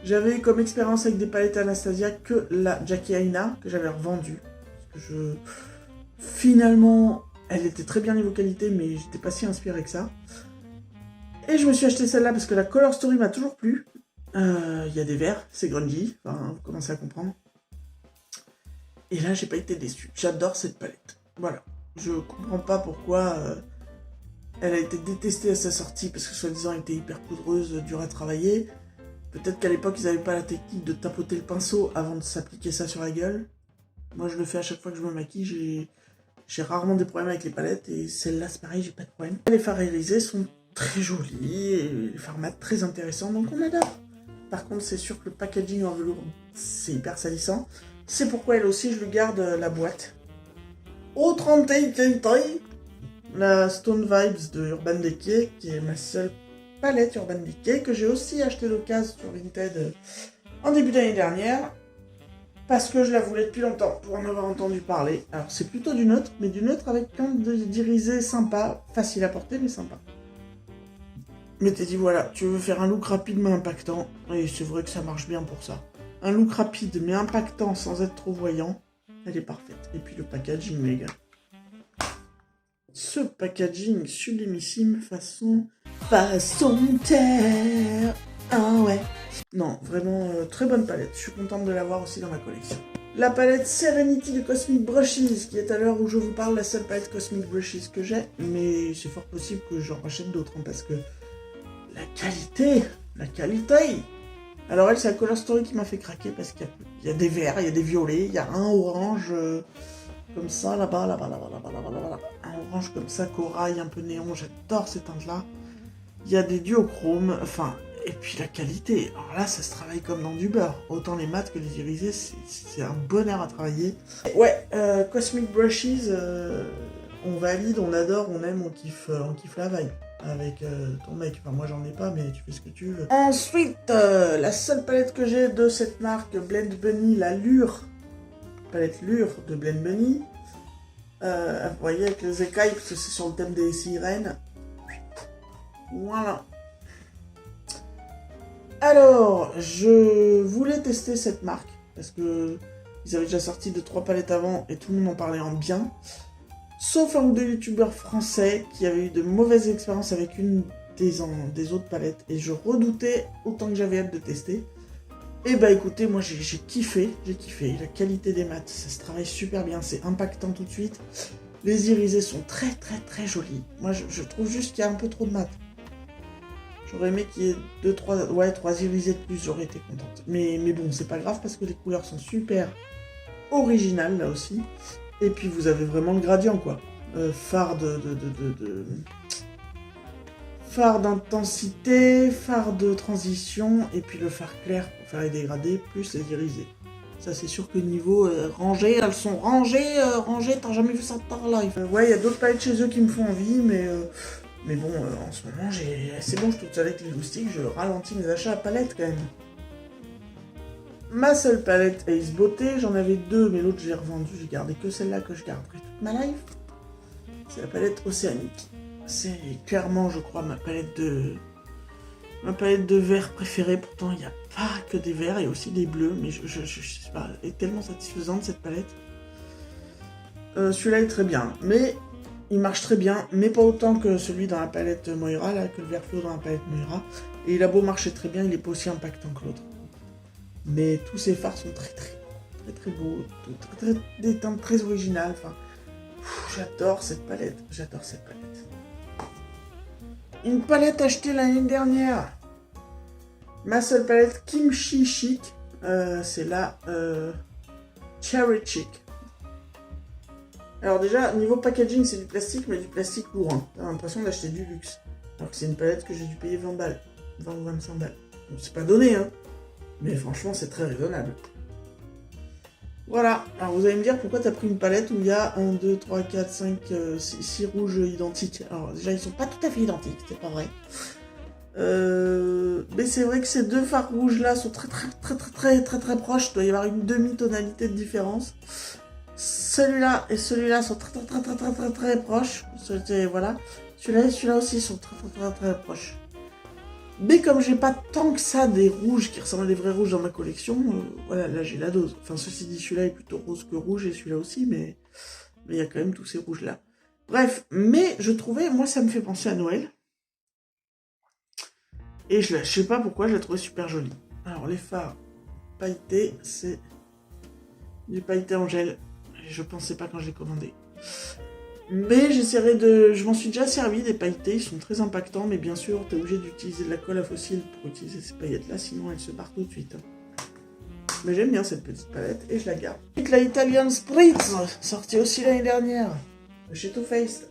j'avais comme expérience avec des palettes Anastasia que la Jackie Aina, que j'avais revendue. Parce que finalement, elle était très bien niveau qualité, mais j'étais pas si inspiré que ça. Et je me suis acheté celle-là parce que la Color Story m'a toujours plu. Il y a des verts, c'est grungy, enfin, vous commencez à comprendre. Et là, j'ai pas été déçu. J'adore cette palette. Voilà. Je comprends pas pourquoi elle a été détestée à sa sortie, parce que soi-disant elle était hyper poudreuse, dure à travailler. Peut-être qu'à l'époque, ils n'avaient pas la technique de tapoter le pinceau avant de s'appliquer ça sur la gueule. Moi, je le fais à chaque fois que je me maquille. J'ai rarement des problèmes avec les palettes, et celle-là, c'est pareil, j'ai pas de problème. Les fards irisés sont très jolis, et les fards mat très intéressants, donc on adore. Par contre, c'est sûr que le packaging en velours, c'est hyper salissant. C'est pourquoi elle aussi, je lui garde la boîte. Au 31 la Stone Vibes de Urban Decay, qui est ma seule palette Urban Decay, que j'ai aussi acheté d'occasion sur Vinted en début d'année dernière, parce que je la voulais depuis longtemps, pour en avoir entendu parler. Alors c'est plutôt du neutre, mais du neutre avec plein d'irisés sympa, facile à porter, mais sympa. Mais t'es dit, voilà, tu veux faire un look rapide mais impactant, et c'est vrai que ça marche bien pour ça. Un look rapide mais impactant sans être trop voyant, elle est parfaite. Et puis le packaging méga. Ce packaging sublimissime façon terre. Ah ouais. Non, vraiment très bonne palette. Je suis contente de l'avoir aussi dans ma collection. La palette Serenity de Cosmic Brushes, qui est à l'heure où je vous parle la seule palette Cosmic Brushes que j'ai. Mais c'est fort possible que j'en rachète d'autres, hein, parce que la qualité. Alors elle, c'est la Color Story qui m'a fait craquer, parce qu'il y a des verts, il y a des violets, il y a un orange... comme ça, là-bas, un orange comme ça, corail, un peu néon, j'adore ces teintes-là. Il y a des duochromes, enfin, et puis la qualité, alors là, ça se travaille comme dans du beurre. Autant les mats que les irisés, c'est un bonheur à travailler. Ouais, Cosmic Brushes, on valide, on adore, on aime, on kiffe la vibe. Avec ton mec, enfin moi j'en ai pas, mais tu fais ce que tu veux. Ensuite, la seule palette que j'ai de cette marque, Blend Bunny, la Lure, palette Lure de Blend Bunny. Vous voyez avec les écailles, parce que c'est sur le thème des sirènes. Voilà. Alors, je voulais tester cette marque, parce que ils avaient déjà sorti 2-3 palettes avant, et tout le monde en parlait en bien. Sauf un ou deux youtubeurs français qui avaient eu de mauvaises expériences avec une des autres palettes, et je redoutais autant que j'avais hâte de tester. Et bah écoutez, moi j'ai kiffé, la qualité des mats, ça se travaille super bien, c'est impactant tout de suite. Les irisés sont très jolis. Moi je trouve juste qu'il y a un peu trop de mat. J'aurais aimé qu'il y ait 3 irisés de plus, j'aurais été contente. Mais bon, c'est pas grave parce que les couleurs sont super originales là aussi. Et puis vous avez vraiment le gradient quoi. Fard fard d'intensité, fard de transition, et puis le fard clair pour faire les dégradés, plus les irisés. Ça c'est sûr que niveau rangées, elles sont rangées, t'as jamais vu ça par live. Ouais, il y a d'autres palettes chez eux qui me font envie, mais bon, en ce moment, c'est bon, je trouve ça avec les loustiques, je ralentis mes achats à palette quand même. Ma seule palette Ace Beauté, j'en avais 2, mais l'autre j'ai revendu, j'ai gardé que celle-là que je garderai toute ma life. C'est la palette Océanique. C'est clairement, je crois, ma palette de verts préférée. Pourtant, il n'y a pas que des verts, il y a aussi des bleus, mais je sais pas, elle est tellement satisfaisante cette palette. Celui-là est très bien, mais il marche très bien, mais pas autant que celui dans la palette Moira, là, que le vert fluo dans la palette Moira. Et il a beau marcher très bien, il est pas aussi impactant que l'autre. Mais tous ces fards sont très beaux, des teintes très originales. Enfin, j'adore cette palette, Une palette achetée l'année dernière. Ma seule palette Kimchi Chic, c'est la Cherry Chic. Alors déjà, niveau packaging, c'est du plastique, mais du plastique lourd. Hein. T'as l'impression d'acheter du luxe. Alors que c'est une palette que j'ai dû payer 20 balles. 20 ou 25 balles. Donc c'est pas donné, hein. Mais franchement, c'est très raisonnable. Voilà. Alors vous allez me dire pourquoi t'as pris une palette où il y a 1, 2, 3, 4, 5, 6 rouges identiques. Alors déjà, ils sont pas tout à fait identiques, c'est pas vrai. Mais c'est vrai que ces deux fards rouges là sont très proches. Il doit y avoir une demi-tonalité de différence. Celui-là et celui-là sont très proches. Voilà. Celui-là et celui-là aussi sont très proches. Mais comme j'ai pas tant que ça des rouges qui ressemblent à des vrais rouges dans ma collection, voilà, là j'ai la dose. Enfin, ceci dit, celui-là est plutôt rose que rouge et celui-là aussi, mais il y a quand même tous ces rouges-là. Bref, mais je trouvais, moi ça me fait penser à Noël. Et je sais pas pourquoi, je la trouvais super jolie. Alors les fards pailletés, c'est du pailleté en gel. Je pensais pas quand je l'ai commandé. Mais j'essaierai de... Je m'en suis déjà servi des pailletés, ils sont très impactants, mais bien sûr, t'es obligé d'utiliser de la colle à fossile pour utiliser ces paillettes-là, sinon elles se barrent tout de suite. Mais j'aime bien cette petite palette et je la garde. La Italian Spritz, sortie aussi l'année dernière, chez Too Faced.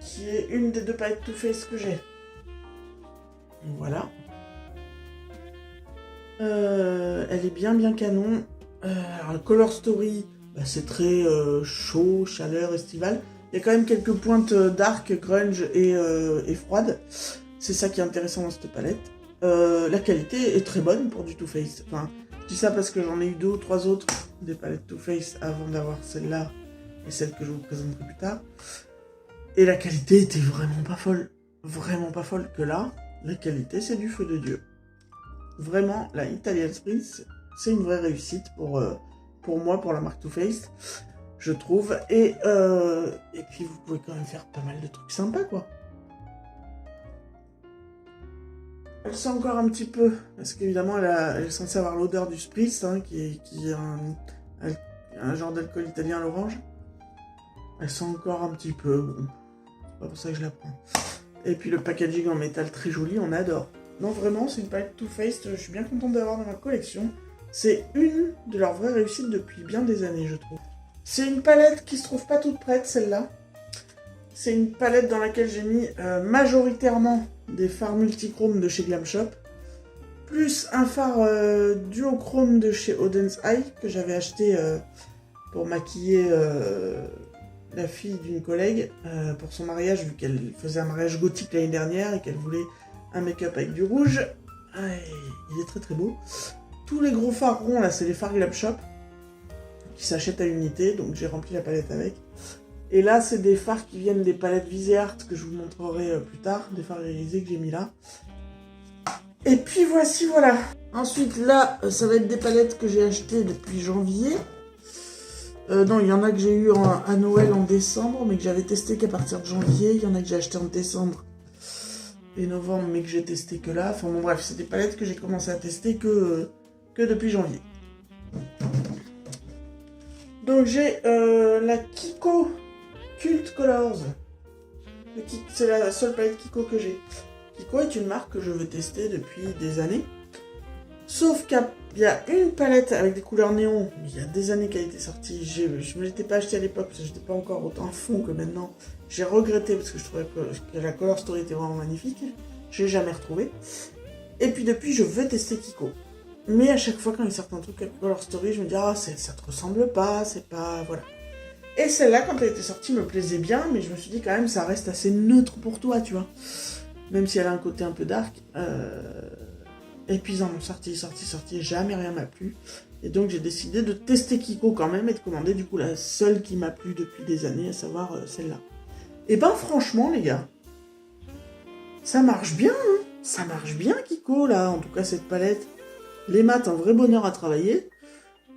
Qui est une des deux palettes Too Faced que j'ai. Voilà. Elle est bien canon. Alors, le Color Story, bah, c'est très chaud, chaleur, estival. Il y a quand même quelques pointes dark, grunge et froide. C'est ça qui est intéressant dans cette palette. La qualité est très bonne pour du Too Faced. Enfin, je dis ça parce que j'en ai eu 2 ou 3 autres des palettes Too Faced avant d'avoir celle-là et celle que je vous présenterai plus tard. Et la qualité était vraiment pas folle. Vraiment pas folle. Que là, la qualité, c'est du feu de Dieu. Vraiment, la Italian Spritz, c'est une vraie réussite pour moi, pour la marque Too Faced, je trouve. Et puis, vous pouvez quand même faire pas mal de trucs sympas, quoi. Elle sent encore un petit peu, parce qu'évidemment, elle est censée avoir l'odeur du Spritz, hein, qui est un genre d'alcool italien à l'orange. Elle sent encore un petit peu, bon, c'est pas pour ça que je la prends. Et puis le packaging en métal très joli, on adore. Non, vraiment, c'est une palette Too Faced, je suis bien contente d'avoir dans ma collection. C'est une de leurs vraies réussites depuis bien des années, je trouve. C'est une palette qui se trouve pas toute prête, celle-là. C'est une palette dans laquelle j'ai mis majoritairement des fards multichromes de chez Glam Shop, plus un phare duochrome de chez Oden's Eye, que j'avais acheté pour maquiller la fille d'une collègue pour son mariage, vu qu'elle faisait un mariage gothique l'année dernière et qu'elle voulait un make-up avec du rouge. Il est très beau. Tous les gros fards ronds, là, c'est les fards Glam Shop, qui s'achètent à l'unité, donc j'ai rempli la palette avec. Et là, c'est des fards qui viennent des palettes Viseart, que je vous montrerai plus tard, des fards irisés que j'ai mis là. Et puis voici, voilà. Ensuite, là, ça va être des palettes que j'ai achetées depuis janvier. Non, il y en a que j'ai eu à Noël en décembre, mais que j'avais testé qu'à partir de janvier. Il y en a que j'ai acheté en décembre et novembre, mais que j'ai testé que là. Enfin bon, bref, c'est des palettes que j'ai commencé à tester que depuis janvier. Donc j'ai la Kiko Cult Colors. C'est la seule palette Kiko que j'ai. Kiko est une marque que je veux tester depuis des années. Sauf qu'il y a une palette avec des couleurs néon, il y a des années qu'elle était sortie. Je ne me l'étais pas achetée à l'époque parce que j'étais pas encore autant à fond que maintenant. J'ai regretté parce que je trouvais que la Color Story était vraiment magnifique. Je l'ai jamais retrouvée. Et puis depuis, je veux tester Kiko. Mais à chaque fois quand il sort un truc avec Color Story, je me dis ah ça te ressemble pas, c'est pas voilà. Et celle-là, quand elle était sortie, me plaisait bien, mais je me suis dit quand même ça reste assez neutre pour toi, tu vois. Même si elle a un côté un peu dark. Et puis ils en ont sorti, jamais rien m'a plu. Et donc j'ai décidé de tester Kiko quand même et de commander du coup la seule qui m'a plu depuis des années, à savoir celle-là. Et ben franchement les gars, ça marche bien, hein. Ça marche bien Kiko là, en tout cas cette palette. Les mats, un vrai bonheur à travailler.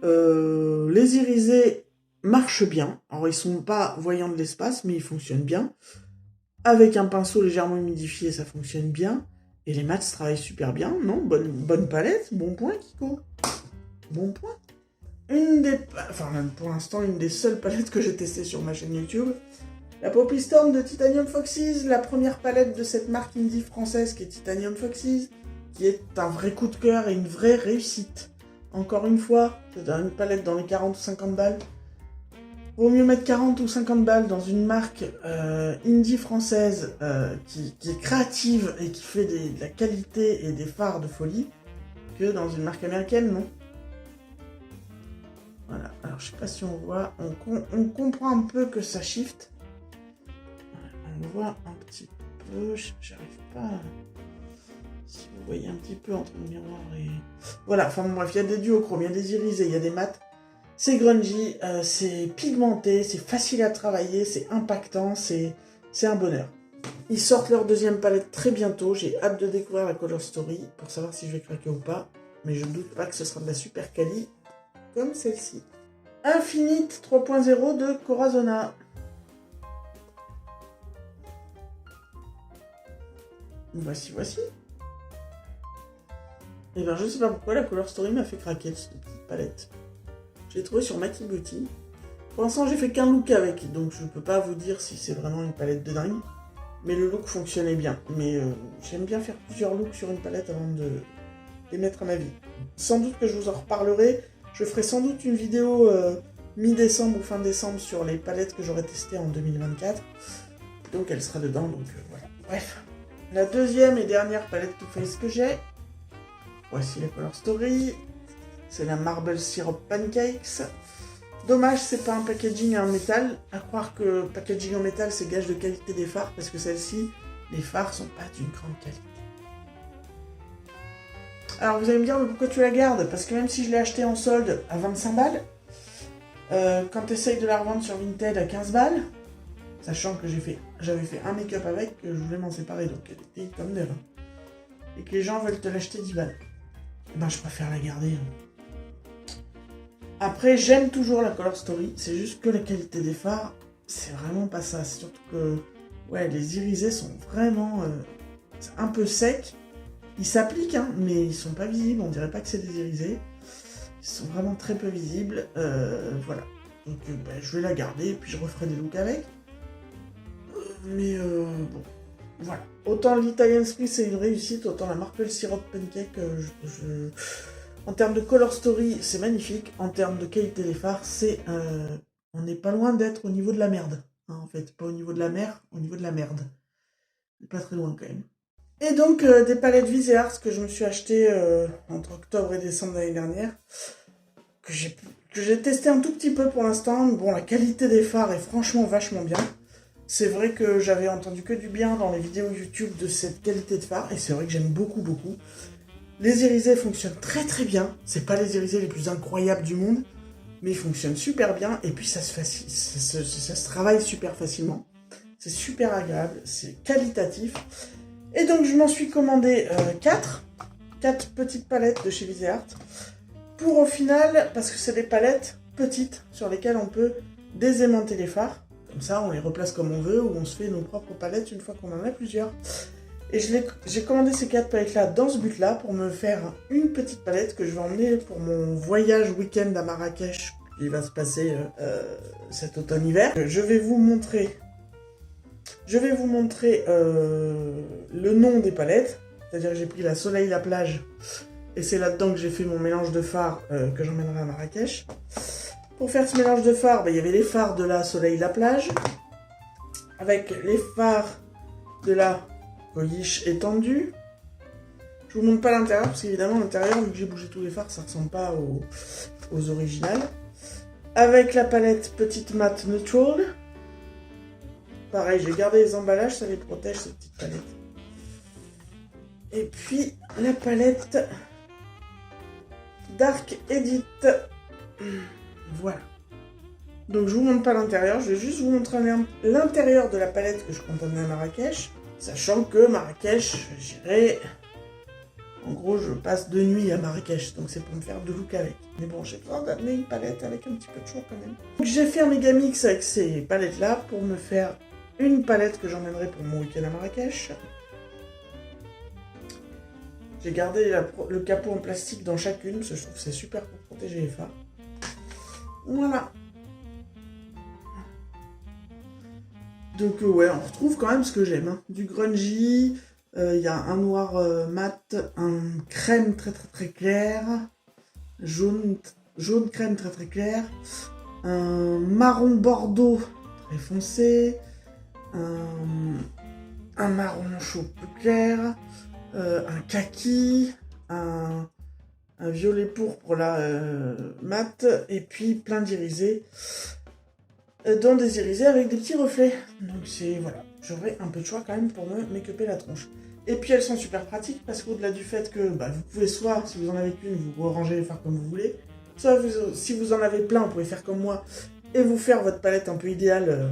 Les irisés marchent bien. Alors ils sont pas voyants de l'espace, mais ils fonctionnent bien. Avec un pinceau légèrement humidifié, ça fonctionne bien. Et les mats travaillent super bien, non? Bonne palette, bon point Kiko. Bon point. Pour l'instant, une des seules palettes que j'ai testées sur ma chaîne YouTube. La Poppy Storm de Titanium Foxes, la première palette de cette marque indie française qui est Titanium Foxes, qui est un vrai coup de cœur et une vraie réussite. Encore une fois, c'est une palette dans les 40 ou 50 balles. Vaut mieux mettre 40 ou 50 balles dans une marque indie française qui est créative et qui fait de la qualité et des fards de folie que dans une marque américaine, non? Voilà, alors je sais pas si on voit, on comprend un peu que ça shift. On voit un petit peu. peu, j'arrive pas... Si vous voyez un petit peu entre le miroir et... Voilà, enfin bon, bref, il y a des duochromes, il y a des irisés, il y a des mats. C'est grungy, c'est pigmenté, c'est facile à travailler, c'est impactant, c'est un bonheur. Ils sortent leur deuxième palette très bientôt, j'ai hâte de découvrir la Color Story pour savoir si je vais craquer ou pas. Mais je ne doute pas que ce sera de la super quali, comme celle-ci. Infinite 3.0 de Corazona. Voici. Et ben je sais pas pourquoi la Color Story m'a fait craquer cette petite palette. Je l'ai trouvée sur Maki Beauty. Pour l'instant j'ai fait qu'un look avec, donc je peux pas vous dire si c'est vraiment une palette de dingue. Mais le look fonctionnait bien. Mais j'aime bien faire plusieurs looks sur une palette avant de les mettre à ma vie. Sans doute que je vous en reparlerai. Je ferai sans doute une vidéo mi-décembre ou fin décembre sur les palettes que j'aurai testées en 2024. Donc elle sera dedans, donc voilà. Bref. La deuxième et dernière palette Too Faced que j'ai. Voici la Color Story. C'est la Marble Syrup Pancakes. Dommage, c'est pas un packaging en métal. À croire que packaging en métal, c'est gage de qualité des fards, parce que celle-ci, les fards sont pas d'une grande qualité. Alors vous allez me dire, mais pourquoi tu la gardes? Parce que même si je l'ai acheté en solde à 25 balles, quand tu essayes de la revendre sur Vinted à 15 balles, sachant que j'avais fait un make-up avec, que je voulais m'en séparer, donc elle était comme neuve, et que les gens veulent te l'acheter 10 balles, et ben je préfère la garder. Après, j'aime toujours la Color Story, c'est juste que la qualité des fards, c'est vraiment pas ça. C'est surtout que ouais, les irisés sont vraiment un peu secs. Ils s'appliquent, hein, mais ils sont pas visibles, on dirait pas que c'est des irisés. Ils sont vraiment très peu visibles, voilà. Donc je vais la garder et puis je referai des looks avec. Mais bon, voilà. Autant l'Italian Spring c'est une réussite, autant la Marble Syrup Pancake, en termes de Color Story, c'est magnifique. En termes de qualité des fards, on n'est pas loin d'être au niveau de la merde. Hein, en fait, pas au niveau de la mer, au niveau de la merde. Pas très loin quand même. Et donc, des palettes Viseart que je me suis acheté entre octobre et décembre l'année dernière. Que j'ai testé un tout petit peu pour l'instant. Bon, la qualité des fards est franchement vachement bien. C'est vrai que j'avais entendu que du bien dans les vidéos YouTube de cette qualité de fard. Et c'est vrai que j'aime beaucoup, beaucoup. Les irisés fonctionnent très très bien. C'est pas les irisés les plus incroyables du monde, mais ils fonctionnent super bien. Et puis ça se travaille super facilement. C'est super agréable, c'est qualitatif. Et donc je m'en suis commandé 4 petites palettes de chez Viseart. Pour au final, parce que c'est des palettes petites sur lesquelles on peut désaimanter les fards. Comme ça on les replace comme on veut, ou on se fait nos propres palettes une fois qu'on en a plusieurs. Et j'ai commandé ces 4 palettes-là dans ce but-là pour me faire une petite palette que je vais emmener pour mon voyage week-end à Marrakech qui va se passer cet automne-hiver. Je vais vous montrer le nom des palettes. C'est-à-dire que j'ai pris la Soleil la plage et c'est là-dedans que j'ai fait mon mélange de fards que j'emmènerai à Marrakech. Pour faire ce mélange de fards, il y avait les fards de la Soleil la plage avec les fards de la Polish étendue. Je vous montre pas l'intérieur parce qu'évidemment l'intérieur, vu que j'ai bougé tous les fards, ça ressemble pas aux originales. Avec la palette Petite Matte Neutral. Pareil, j'ai gardé les emballages, ça les protège ces petites palettes. Et puis la palette Dark Edit. Voilà. Donc je vous montre pas l'intérieur, je vais juste vous montrer l'intérieur de la palette que je compte emmener à Marrakech. Sachant que Marrakech, j'irai... En gros, je passe 2 nuits à Marrakech, donc c'est pour me faire 2 looks avec. Mais bon, j'ai besoin d'amener une palette avec un petit peu de choix quand même. Donc j'ai fait un méga mix avec ces palettes-là pour me faire une palette que j'emmènerai pour mon week-end à Marrakech. J'ai gardé le capot en plastique dans chacune, parce que je trouve que c'est super pour protéger les fards. Voilà. Donc ouais, on retrouve quand même ce que j'aime. Hein. Du grungy, il y a un noir mat, un crème très très très clair, jaune crème très très clair, un marron bordeaux très foncé, un marron chaud plus clair, un kaki, un violet pourpre là mat, et puis plein d'irisés. dans des irisés avec des petits reflets. Donc c'est, voilà, j'aurai un peu de choix quand même pour me make-upper la tronche. Et puis elles sont super pratiques parce qu'au-delà du fait que vous pouvez soit, si vous en avez qu'une, vous ranger les faire comme vous voulez, soit si vous en avez plein, vous pouvez faire comme moi et vous faire votre palette un peu idéale.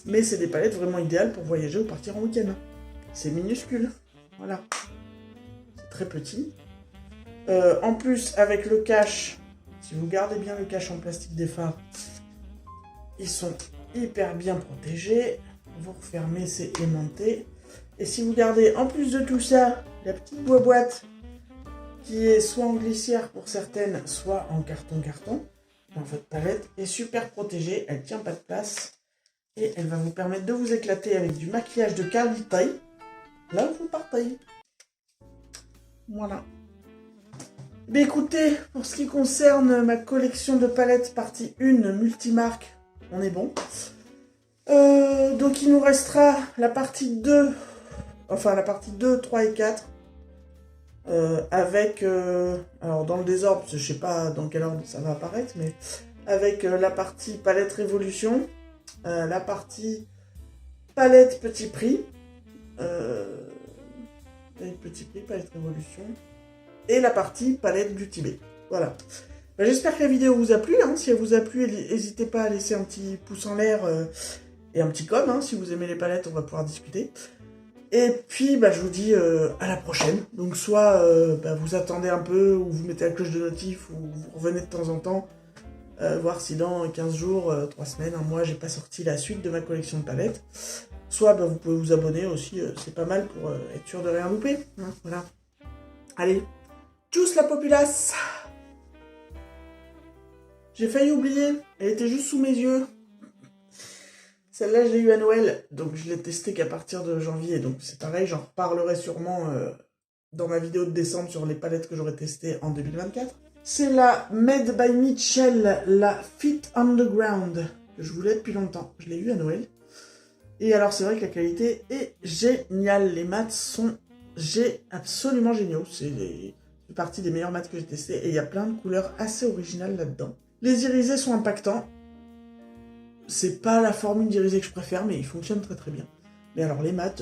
Mais c'est des palettes vraiment idéales pour voyager ou partir en week-end. C'est minuscule, voilà. C'est très petit. En plus, avec le cache, si vous gardez bien le cache en plastique des fards, ils sont hyper bien protégés. Vous refermez, c'est aimanté. Et si vous gardez en plus de tout ça, la petite boîte qui est soit en glissière pour certaines, soit en carton, votre palette est super protégée, elle tient pas de place. Et elle va vous permettre de vous éclater avec du maquillage de qualité. Là où vous partez. Voilà. Mais écoutez, pour ce qui concerne ma collection de palettes partie 1 multimarque, on est bon. Donc il nous restera la partie 2, enfin la partie 2, 3 et 4. Avec, alors dans le désordre, je sais pas dans quel ordre ça va apparaître, mais avec la partie palette révolution, la partie palette petit prix, palette petit prix, palette révolution, et la partie palette beauty bay. Voilà. J'espère que la vidéo vous a plu. Hein. Si elle vous a plu, n'hésitez pas à laisser un petit pouce en l'air et un petit com. Hein. Si vous aimez les palettes, on va pouvoir discuter. Et puis, je vous dis à la prochaine. Donc, soit vous attendez un peu, ou vous mettez la cloche de notif, ou vous revenez de temps en temps, voir si dans 15 jours, 3 semaines, un mois, j'ai pas sorti la suite de ma collection de palettes. Soit vous pouvez vous abonner aussi, c'est pas mal pour être sûr de rien louper. Hein, voilà. Allez, tchuss la populace! J'ai failli oublier, elle était juste sous mes yeux. Celle-là, je l'ai eue à Noël, donc je l'ai testée qu'à partir de janvier. Donc c'est pareil, j'en reparlerai sûrement dans ma vidéo de décembre sur les palettes que j'aurai testées en 2024. C'est la Made by Mitchell, la Fit Underground, que je voulais depuis longtemps. Je l'ai eue à Noël. Et alors c'est vrai que la qualité est géniale. Les mats sont absolument géniaux. C'est partie des meilleurs mats que j'ai testés. Et il y a plein de couleurs assez originales là-dedans. Les irisés sont impactants. C'est pas la formule d'irisé que je préfère, mais ils fonctionnent très très bien. Mais alors les mats,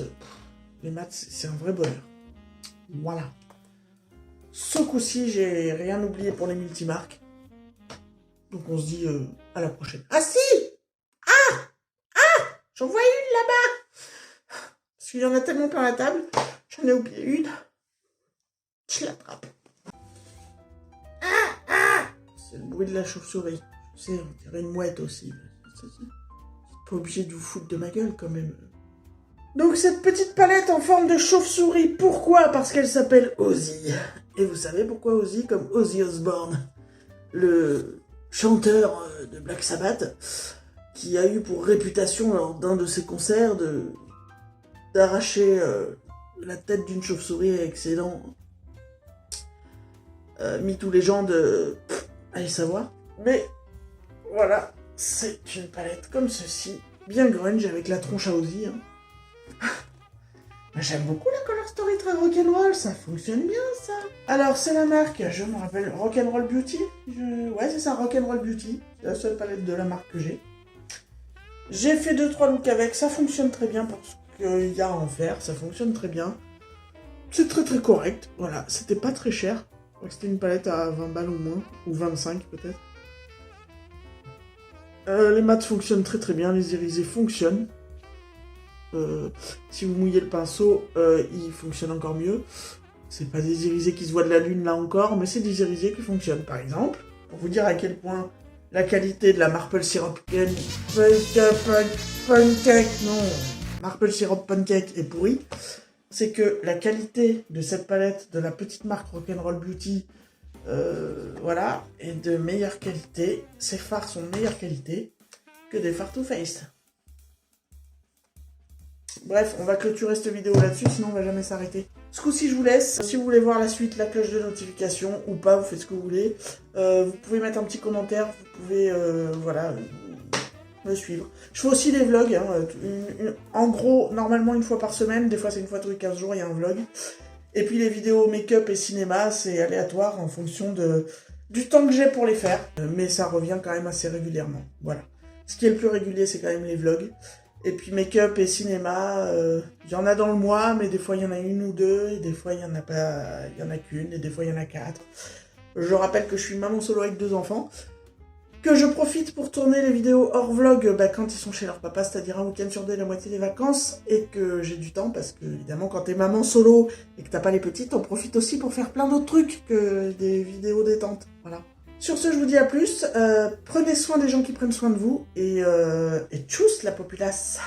c'est un vrai bonheur. Voilà. Ce coup-ci, j'ai rien oublié pour les multimarques. Donc on se dit à la prochaine. Ah si! J'en vois une là-bas! Parce qu'il y en a tellement plein à la table, j'en ai oublié une. Je l'attrape. C'est le bruit de la chauve-souris. Je sais, on dirait une mouette aussi. C'est pas obligé de vous foutre de ma gueule quand même. Donc cette petite palette en forme de chauve-souris, pourquoi? Parce qu'elle s'appelle Ozzy. Et vous savez pourquoi Ozzy? Comme Ozzy Osbourne, le chanteur de Black Sabbath, qui a eu pour réputation lors d'un de ses concerts d'arracher la tête d'une chauve-souris avec ses dents. MeToo Légende, allez savoir. Mais voilà, c'est une palette comme ceci, bien grunge avec la tronche à Ozzy. Hein. J'aime beaucoup la Color Story très rock'n'roll, ça fonctionne bien ça. Alors c'est la marque, je me rappelle, Rock'n'Roll Beauty. Ouais c'est ça, Rock'n'Roll Beauty. C'est la seule palette de la marque que j'ai. J'ai fait 2-3 looks avec, ça fonctionne très bien pour ce qu'il y a à en faire, ça fonctionne très bien. C'est très très correct, voilà, c'était pas très cher. Je crois que c'était une palette à 20 balles ou moins, ou 25 peut-être. Les mats fonctionnent très très bien, les irisés fonctionnent. Si vous mouillez le pinceau, il fonctionne encore mieux. C'est pas des irisés qui se voient de la lune là encore, mais c'est des irisés qui fonctionnent. Par exemple, pour vous dire à quel point la qualité de la Maple Syrup Pancake, non, Maple Syrup Pancake est pourrie, c'est que la qualité de cette palette de la petite marque Rock'n'Roll Beauty, voilà, est de meilleure qualité. Ces fards sont de meilleure qualité que des fards Too Faced. Bref, on va clôturer cette vidéo là-dessus, sinon on va jamais s'arrêter. Ce coup-ci, je vous laisse. Si vous voulez voir la suite, la cloche de notification, ou pas, vous faites ce que vous voulez. Vous pouvez mettre un petit commentaire, vous pouvez, voilà, me suivre. Je fais aussi des vlogs, hein, en gros, normalement une fois par semaine, des fois c'est une fois tous les 15 jours, il y a un vlog. Et puis les vidéos make-up et cinéma, c'est aléatoire en fonction du temps que j'ai pour les faire. Mais ça revient quand même assez régulièrement, voilà. Ce qui est le plus régulier, c'est quand même les vlogs. Et puis make-up et cinéma, il y en a dans le mois, mais des fois il y en a une ou deux, et des fois il y en a pas, il y en a qu'une, et des fois il y en a 4. Je rappelle que je suis maman solo avec 2 enfants, que je profite pour tourner les vidéos hors vlog quand ils sont chez leur papa, c'est-à-dire un week-end sur 2, la moitié des vacances, et que j'ai du temps, parce que évidemment quand t'es maman solo et que t'as pas les petites, on profite aussi pour faire plein d'autres trucs que des vidéos détente, voilà. Sur ce, je vous dis à plus, prenez soin des gens qui prennent soin de vous, et tchuss la populace.